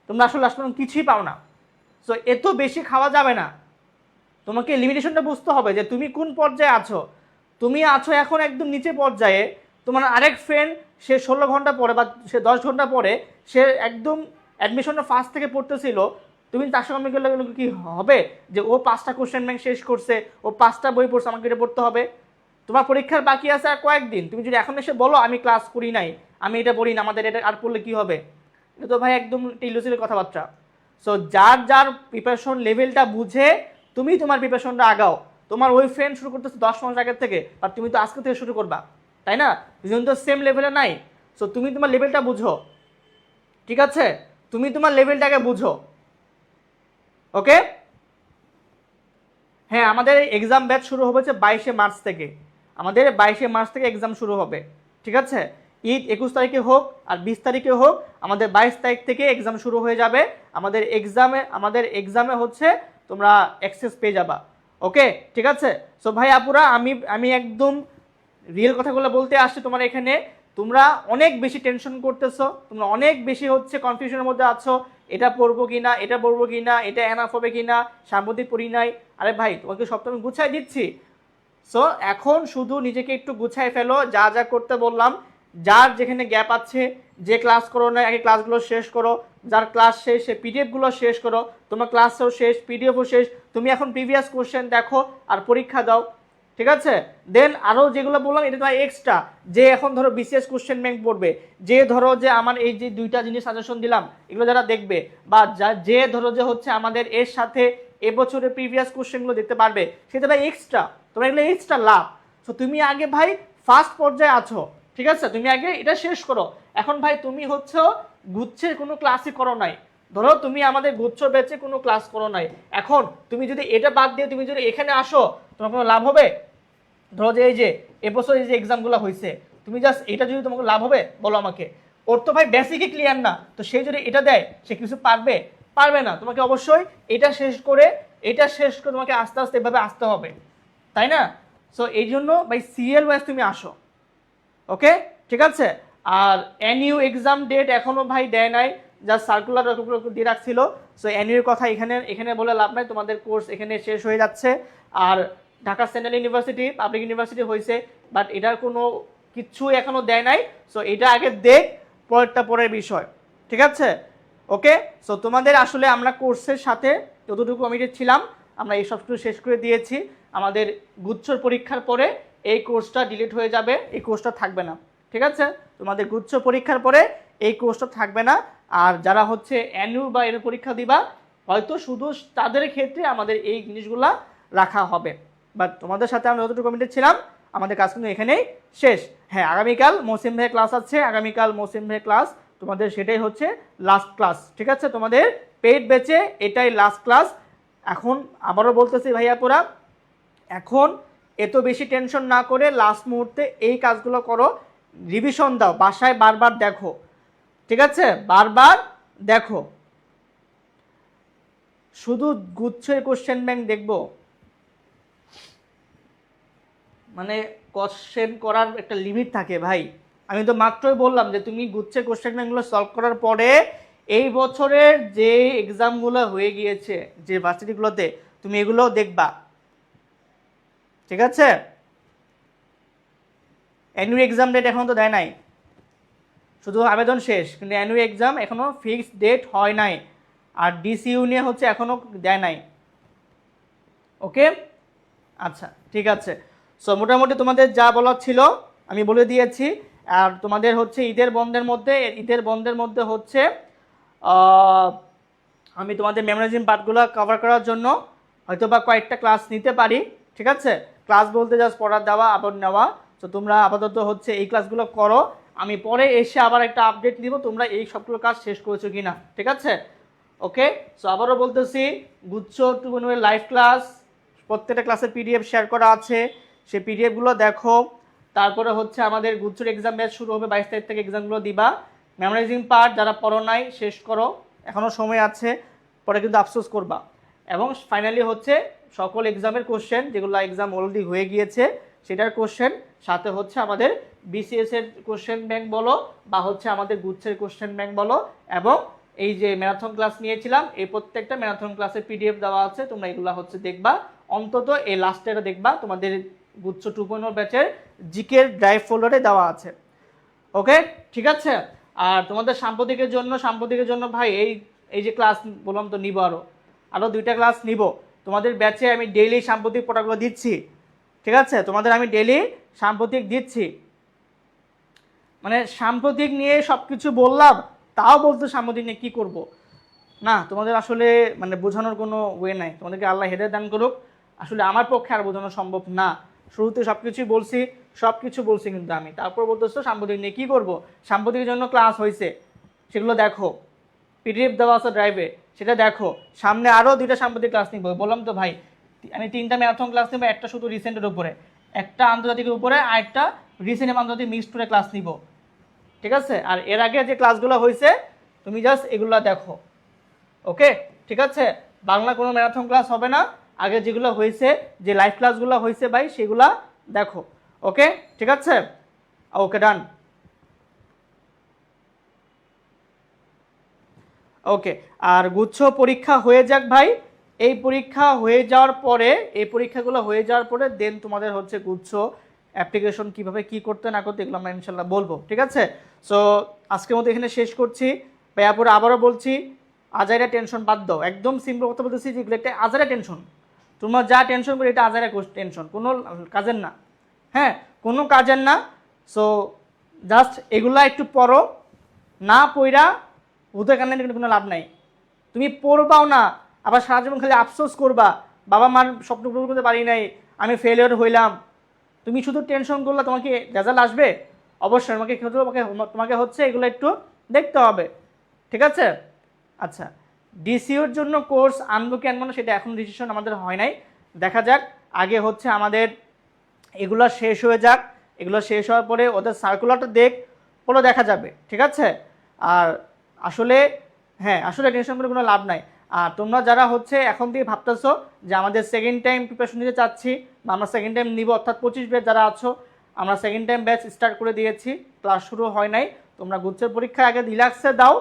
[SPEAKER 1] তোমরা আসলে আসলে কিছুই পাও না। সো এত বেশি খাওয়া যাবে না, তোমাকে লিমিটেশনটা বুঝতে হবে যে তুমি কোন পর্যায়ে আছো। তুমি আছো এখন একদম নিচে পর্যায়ে, তোমার আরেক ফ্রেন্ড সে 16 ঘন্টা পরে বা সে 10 ঘন্টা পরে সে একদম অ্যাডমিশনটা ফার্স্ট থেকে পড়তেছিল, তুমি তার সঙ্গে গেলে কি হবে যে ও 5টা কোশ্চেন ব্যাংক শেষ করছে, ও 5টা বই পড়ছে, আমাকে এটা পড়তে হবে? তোমার পরীক্ষার বাকি আছে আর কয়েকদিন, তুমি যদি এখন এসে বলো আমি ক্লাস করি নাই, আমি এটা পড়ি না, আমাদের এটা আর পড়লে কি হবে? এটা তো ভাই একদম ইলুসিভ কথাবার্তা। সো যার যার প্রিপারেশন লেভেলটা বুঝে তুমি তোমার প্রিপারেশনটা আগাও। তোমার ওই ফ্রেন্ড শুরু করতেছে 10 মাস আগের থেকে, আর তুমি তো আজকে থেকে শুরু করবা, তাই না? দুজন তো সেম লেভেলে নাই। সো তুমি তোমার লেভেলটা বুঝো, ঠিক আছে? তুমি তোমার লেভেলটাকে বুঝো, ওকে? হ্যাঁ, আমাদের এক্সাম ব্যাচ শুরু হয়েছে 22শে মার্চ থেকে। আমাদের 22শে মার্চ থেকে এক্সাম শুরু হবে, ঠিক আছে? ঈদ 21 তারিখে হোক আর 20 তারিখে হোক, আমাদের 22 তারিখ থেকে এক্সাম শুরু হয়ে যাবে। আমাদের এক্সামে হচ্ছে তোমরা অ্যাক্সেস পেয়ে যাবা, ওকে? ঠিক আছে। সো ভাই আপুরা, আমি একদম রিয়েল কথাগুলো বলতে আসছি তোমার এখানে। তোমরা অনেক বেশি টেনশন করতেছো, তোমরা অনেক বেশি হচ্ছে কনফিউশনের মধ্যে আছো, এটা পড়বো কি না, এটা পড়বো কি না, এটা এনাফ হবে কি না, সাম্প্রতিক পড়ি নাই। আরে ভাই তোমাকে সব তো আমি গুছাই দিচ্ছি। সো এখন শুধু নিজেকে একটু গুছাই ফেলো, যা যা করতে বললাম, যার যেখানে গ্যাপ আছে, যে ক্লাস করো না আগে ক্লাসগুলো শেষ করো, যার ক্লাস শেষ সে পিডিএফগুলো শেষ করো, তোমার ক্লাসও শেষ, পিডিএফও শেষ, তুমি এখন প্রিভিয়াস কোশ্চেন দেখো আর পরীক্ষা দাও, ঠিক আছে? দেন আরও যেগুলো বললাম এটা তোমার এক্সট্রা, যে এখন ধরো বিসিএস কোশ্চেন ব্যাংক পড়বে, যে ধরো যে আমার এই যে 2টা জিনিস সাজেশন দিলাম এগুলো যারা দেখবে, বা যে ধরো যে হচ্ছে আমাদের এর সাথে এবছরের প্রিভিয়াস কোশ্চেনগুলো দেখতে পারবে, সেটা ভাই এক্সট্রা, তোমার এগুলো এক্সট্রা লাভ। তো তুমি আগে ভাই ফার্স্ট পর্যায়ে আছো, ঠিক আছে? তুমি আগে এটা শেষ করো। এখন ভাই তুমি হচ্ছে গুচ্ছের কোনো ক্লাসই করো নাই, ধরো তুমি আমাদের গুচ্ছ ব্যাচে কোনো ক্লাস করো নাই, এখন তুমি যদি এটা বাদ দিয়ে তুমি যদি এখানে আসো, তোমার কোনো লাভ হবে? ধরো যে এই যে এবছর এই যে এক্সামগুলো হয়েছে, তুমি জাস্ট এটা যদি তোমাকে লাভ হবে বলো আমাকে? ওর তো ভাই বেসিকই ক্লিয়ার না, তো সে যদি এটা দেয় সে কিছু পারবে? পারবে না। তোমাকে অবশ্যই এটা শেষ করে তোমাকে আস্তে আস্তে এভাবে আসতে হবে, তাই না? সো এই জন্য ভাই সিরিয়াল ওয়াইজ তুমি আসো, ওকে? ঠিক আছে। আর এনইউ এক্সাম ডেট এখনো ভাই দেয় নাই, যা সার্কুলার দিয়ে রাখছিল। সো এনইউর কথা এখানে বলে লাভ নাই, তোমাদের কোর্স এখানে শেষ হয়ে যাচ্ছে। আর Dhaka central university public university হয়েছে, বাট এটার কোনো কিচ্ছু এখনো দেয় নাই। সো এটা আগে দেখ, পরেরটা পরের বিষয়, ঠিক আছে? ওকে। সো তোমাদের আসলে আমরা কোর্সের সাথে যতটুকু কমিটেড ছিলাম আমরা এই সবটুকু শেষ করে দিয়েছি। আমাদের গুচ্ছর পরীক্ষার পরে এই কোর্সটা ডিলিট হয়ে যাবে, এই কোর্সটা থাকবে না, ঠিক আছে? তোমাদের গুচ্ছ পরীক্ষার পরে এই কোর্সটা থাকবে না। আর যারা হচ্ছে অ্যানু বা এর পরীক্ষা দিবা, হয়তো শুধু তাদের ক্ষেত্রে আমাদের এই জিনিসগুলা রাখা হবে। বাট তোমাদের সাথে আমরা যতটুকু কমিটেড ছিলাম, আমাদের কাজ কিন্তু এখানেই শেষ। হ্যাঁ, আগামীকাল মৌসিম ভাইয়ের ক্লাস আছে, আগামীকাল মৌসিম ভাইয়ের ক্লাস, তোমাদের সেটাই হচ্ছে লাস্ট ক্লাস, ঠিক আছে? তোমাদের পেইড ব্যাচে এটাই লাস্ট ক্লাস। এখন আবারও বলতেছি ভাইয়াপুরা, এখন এত বেশি টেনশন না করে লাস্ট মুহূর্তে এই কাজগুলো করো, রিভিশন দাও, বাসায় বারবার দেখো, ঠিক আছে? বারবার দেখো। শুধু গুচ্ছের কোশ্চেন ব্যাংক দেখবো মানে কোশ্চেন করার একটা লিমিট থাকে ভাই। আমি তো মাত্রই বললাম যে তুমি গুচ্ছের কোশ্চেন ব্যাংকগুলো সলভ করার পরে এই বছরের যে এক্সামগুলো হয়ে গিয়েছে যে ভার্সিটিগুলোতে, তুমি এগুলো দেখবা, ঠিক আছে? অ্যানুয়াল এক্সাম ডেট এখন তো দেয় নাই, শুধু আবেদন শেষ, কিন্তু অ্যানুয়াল এক্সাম এখনও ফিক্সড ডেট হয় নাই, আর ডিসিইউ নিয়ে হচ্ছে এখনও দেয় নাই। ওকে, আচ্ছা ঠিক আছে। সো মোটামুটি তোমাদের যা বলার ছিল আমি বলে দিয়েছি। আর তোমাদের হচ্ছে ঈদের বন্ধের মধ্যে হচ্ছে আমি তোমাদের মেমোরাইজিং পার্টগুলো কভার করার জন্য হয়তো বা কয়েকটা ক্লাস নিতে পারি, ঠিক আছে? ক্লাস বলতে জাস্ট পড়ার দেওয়া, আবার নেওয়া। তো তোমরা আপাতত হচ্ছে এই ক্লাসগুলো করো, আমি পরে এসে আবার একটা আপডেট নিব তোমরা এই সবগুলো কাজ শেষ করেছো কি না, ঠিক আছে? ওকে, সো আবারও বলতেছি, গুচ্ছ টুকুনের লাইভ ক্লাস প্রত্যেকটা ক্লাসের পিডিএফ শেয়ার করা আছে, সেই পিডিএফগুলো দেখো। তারপরে হচ্ছে আমাদের গুচ্ছর এক্সাম ব্যাচ শুরু হবে 22 তারিখ থেকে, এক্সামগুলো দিবা। মেমোরাইজিং পার্ট যারা পড়ো নাই শেষ করো, এখনও সময় আছে, পরে কিন্তু আফসোস করবা। এবং ফাইনালি হচ্ছে সকল এক্সামের কোশ্চেন, যেগুলো এক্সাম অলরেডি হয়ে গিয়েছে সেটার কোশ্চেন, সাথে হচ্ছে আমাদের বিসিএস এর কোশ্চেন ব্যাংক বলো বা হচ্ছে আমাদের গুচ্ছের কোশ্চেন ব্যাংক বলো, এবং এই যে ম্যারাথন ক্লাস নিয়েছিলাম এই প্রত্যেকটা ম্যারাথন ক্লাসের পিডিএফ দেওয়া আছে, তোমরা এগুলো হচ্ছে দেখবা। অন্তত এই লাস্টে এটা দেখবা, তোমাদের গুচ্ছ 2.0 ব্যাচের জিকের ড্রাইভ ফোল্ডারে দেওয়া আছে। ওকে, ঠিক আছে? আর তোমাদের সাম্প্রতিকের জন্য ভাই এই যে ক্লাস বললাম তো নিব, আরও 2টা ক্লাস নিব। তোমাদের ব্যাচে আমি ডেইলি সাম্প্রতিক পড়াগুলো দিচ্ছি, ঠিক আছে? তোমাদের আমি ডেইলি সাম্প্রতিক দিচ্ছি, মানে সাম্প্রতিক নিয়ে সব কিছু বললাম, তাও বলতো সাম্প্রতিক নিয়ে কী করবো না, তোমাদের আসলে মানে বোঝানোর কোনো ওয়ে নাই। তোমাদেরকে আল্লাহ হেদায়েত দান করুক, আসলে আমার পক্ষে আর বোঝানো সম্ভব না। শুরুতে সব কিছুই বলছি কিন্তু আমি, তারপর বলতেছো সাম্প্রতিক নিয়ে কী করবো। সাম্প্রতিকের জন্য ক্লাস হয়েছে, সেগুলো দেখো, পিডিএফ দেওয়া আছে ড্রাইভে, সেটা দেখো। সামনে আরও 2টা সাম্প্রতিক ক্লাস নিব, বললাম তো ভাই আমি 3টা ম্যারাথন ক্লাস নিব, একটা শুধু রিসেন্টের উপরে, একটা আন্তর্জাতিকের উপরে, আর একটা রিসেন্ট এবং আন্তর্জাতিক মিক্সড করে ক্লাস নিব, ঠিক আছে? আর এর আগে যে ক্লাসগুলো হয়েছে তুমি জাস্ট এগুলো দেখো। ওকে, ঠিক আছে? বাংলা কোনো ম্যারাথন ক্লাস হবে না, আগে যেগুলো হয়েছে, যে লাইভ ক্লাসগুলো হয়েছে ভাই সেগুলা দেখো। ওকে, ঠিক আছে? ওকে, ডান। ওকে, আর গুচ্ছ পরীক্ষা হয়ে যাক ভাই, এই পরীক্ষাগুলো হয়ে যাওয়ার পরে দেন তোমাদের হচ্ছে গুচ্ছ অ্যাপ্লিকেশন কিভাবে কি করতে না করতে এগুলো আমরা ইনশাল্লাহ বলবো, ঠিক আছে? সো আজকের মতো এখানে শেষ করছি। ভাইয়াপুরা আবারও বলছি, আজাইরা টেনশন বাদ দাও, একদম সিম্পল কথা বলতেছি, যেগুলো একটা আজাইরা টেনশন, তোমরা যা টেনশন করে এটা আজাইরা টেনশন, কোনো কাজের না, হ্যাঁ, কোনো কাজের না। সো জাস্ট এগুলা একটু পড়ো, না পড়া ভূতের কান্নায় কিন্তু কোনো লাভ নাই। তুমি পড়বাও না, আবার সারা জীবন খালি আফসোস করবা, বাবা মার স্বপ্ন পূরণ করতে পারি নাই, আমি ফেলিওর হইলাম। তুমি শুধু টেনশন করলে তোমাকে রেজাল্ট আসবে? অবশ্যই তোমাকে হচ্ছে এগুলো একটু দেখতে হবে, ঠিক আছে? আচ্ছা, ডিসিওর জন্য কোর্স আনবো কি আনবো না সেটা এখন ডিসিশন আমাদের হয় নাই, দেখা যাক। আগে হচ্ছে আমাদের এগুলো শেষ হয়ে যাক, এগুলো শেষ হওয়ার পরে ওদের সার্কুলারটা পরে দেখা যাবে, ঠিক আছে? আর আসলে আসলে টেনশন করে কোনো লাভ নাই। আর তোমরা যারা হচ্ছে এখন থেকে ভাবতেছো যে আমাদের সেকেন্ড টাইম প্রিপারেশন নিতে চাচ্ছি বা আমরা সেকেন্ড টাইম নিব, অর্থাৎ 25 ব্যাচ যারা আছো, আমরা সেকেন্ড টাইম ব্যাচ স্টার্ট করে দিয়েছি, ক্লাস শুরু হয় নাই। তোমরা গুচ্ছের পরীক্ষা আগে রিল্যাক্সে দাও,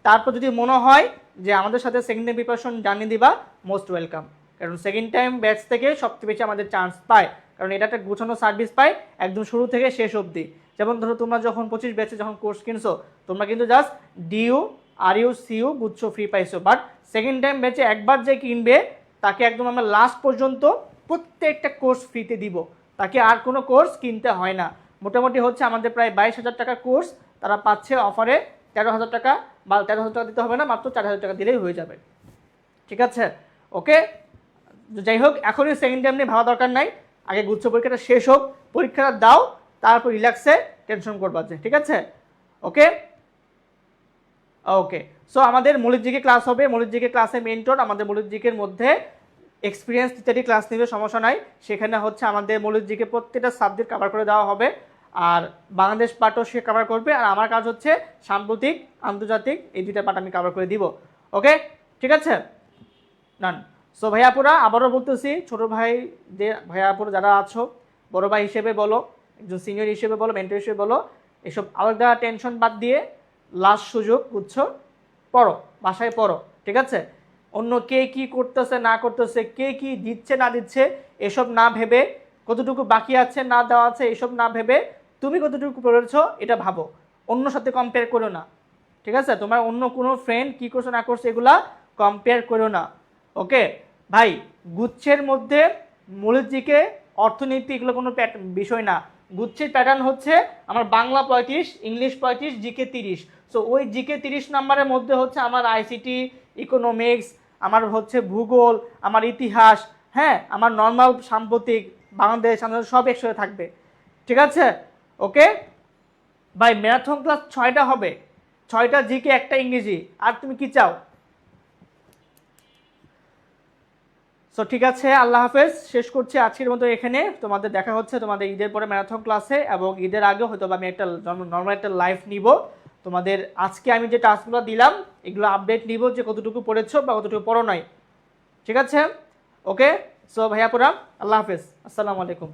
[SPEAKER 1] তারপর যদি মনে হয় যে আমাদের সাথে সেকেন্ড টাইম প্রিপারেশন জানিয়ে দিবা, মোস্ট ওয়েলকাম। কারণ সেকেন্ড টাইম ব্যাচ থেকে সবচেয়ে বেশি আমাদের চান্স পায়, কারণ এটা একটা গুছানো সার্ভিস পায় একদম শুরু থেকে শেষ অবধি। যেমন ধরো তোমরা যখন 25 ব্যাচে যখন কোর্স কিনছো, তোমরা কিন্তু জাস্ট ডিইউ আরইউ সিইউ গুচ্ছ ফ্রি পাইছো, বাট সেকেন্ড টাইম ব্যাচে একবার যে কিনবে তাকে একদম আমরা লাস্ট পর্যন্ত প্রত্যেকটা কোর্স ফ্রিতে দিব, তাকে আর কোনো কোর্স কিনতে হয় না। মোটামুটি হচ্ছে আমাদের প্রায় 22,000 টাকার কোর্স তারা পাচ্ছে অফারে 13,000 টাকা, বা 13,000 টাকা দিতে হবে না, মাত্র 4,000 টাকা দিলেই হয়ে যাবে, ঠিক আছে? ওকে, যাই হোক এখনই সেকেন্ড টাইম নিয়ে ভাবা দরকার নাই, আগে গুচ্ছ পরীক্ষাটা শেষ হোক, পরীক্ষাটা দাও, তারপর রিল্যাক্সে টেনশন করবা যে, ঠিক আছে? ওকে ওকে। সো আমাদের মৌলিক জিকে ক্লাস হবে, মৌলিক জিকে ক্লাসে মেন্টর আমাদের মৌলিক জিকের মধ্যে এক্সপিরিয়েন্স টিচারই ক্লাস নেবে, সমস্যা নাই। সেখানে হচ্ছে আমাদের মৌলিক জিকে প্রত্যেকটা সাবজেক্ট কভার করে দেওয়া হবে, আর বাংলাদেশ পার্টও সে কভার করবে, আর আমার কাজ হচ্ছে সাম্প্রতিক, আন্তর্জাতিক, এই দুইটা পার্ট আমি কভার করে দিব। ওকে, ঠিক আছে, ডান। সো ভাইয়াপুরা আবারও বলতেছি, ছোটো ভাই যে ভাইয়াপুরা যারা আছো, বড় ভাই হিসেবে বলো, একজন সিনিয়র হিসেবে বলো, মেন্টর হিসেবে বলো, এসব আলাদা টেনশন বাদ দিয়ে লাস্ট সুযোগ, বুঝছো, পড়ো, বাসায় পড়ো, ঠিক আছে? অন্য কে কি করতেছে না করতেছে, কে কি দিচ্ছে না দিচ্ছে, এসব না ভেবে, কতটুকু বাকি আছে না দেওয়া আছে এসব না ভেবে তুমি কতটুকু পড়েছো এটা ভাবো, অন্য সাথে কম্পেয়ার করো না, ঠিক আছে? তোমার অন্য কোনো ফ্রেন্ড কি করছে না করছে এগুলা কম্পেয়ার করো না। ওকে ভাই, গুচ্ছের মধ্যে মৌলিক জিকে, অর্থনীতি এগুলো কোনো বিষয় না। গুচ্ছের প্যাটার্ন হচ্ছে আমার বাংলা 35, ইংলিশ 35, জিকে 30। সো ওই জিকে 30 নাম্বারের মধ্যে হচ্ছে আমার আইসিটি, ইকোনমিক্স, আমার হচ্ছে ভূগোল, আমার ইতিহাস, হ্যাঁ, আমার নর্মাল সাম্প্রতিক, বাংলাদেশ সব একসাথে থাকবে, ঠিক আছে? ওকে ভাই, ম্যারাথন ক্লাস 6টা হবে, 6টা জিকে, একটা ইংরেজি, আর তুমি কি চাও? সো ঠিক আছে, আল্লাহ হাফেজ, শেষ করছি আজকের মতো এখানে। তোমাদের দেখা হচ্ছে তোমাদের ঈদের পরে ম্যারাথন ক্লাসে, এবং ঈদের আগে হয়তো আমি একটা নর্মাল একটা লাইভ নিব তোমাদের। আজকে আমি যে টাস্কগুলো দিলাম এগুলো আপডেট নিব যে কতটুকু পড়েছো বা কতটুকু পড়ো নাই, ঠিক আছে? ওকে, সো ভাইয়াপুরা আল্লাহ হাফেজ, আসসালামু আলাইকুম।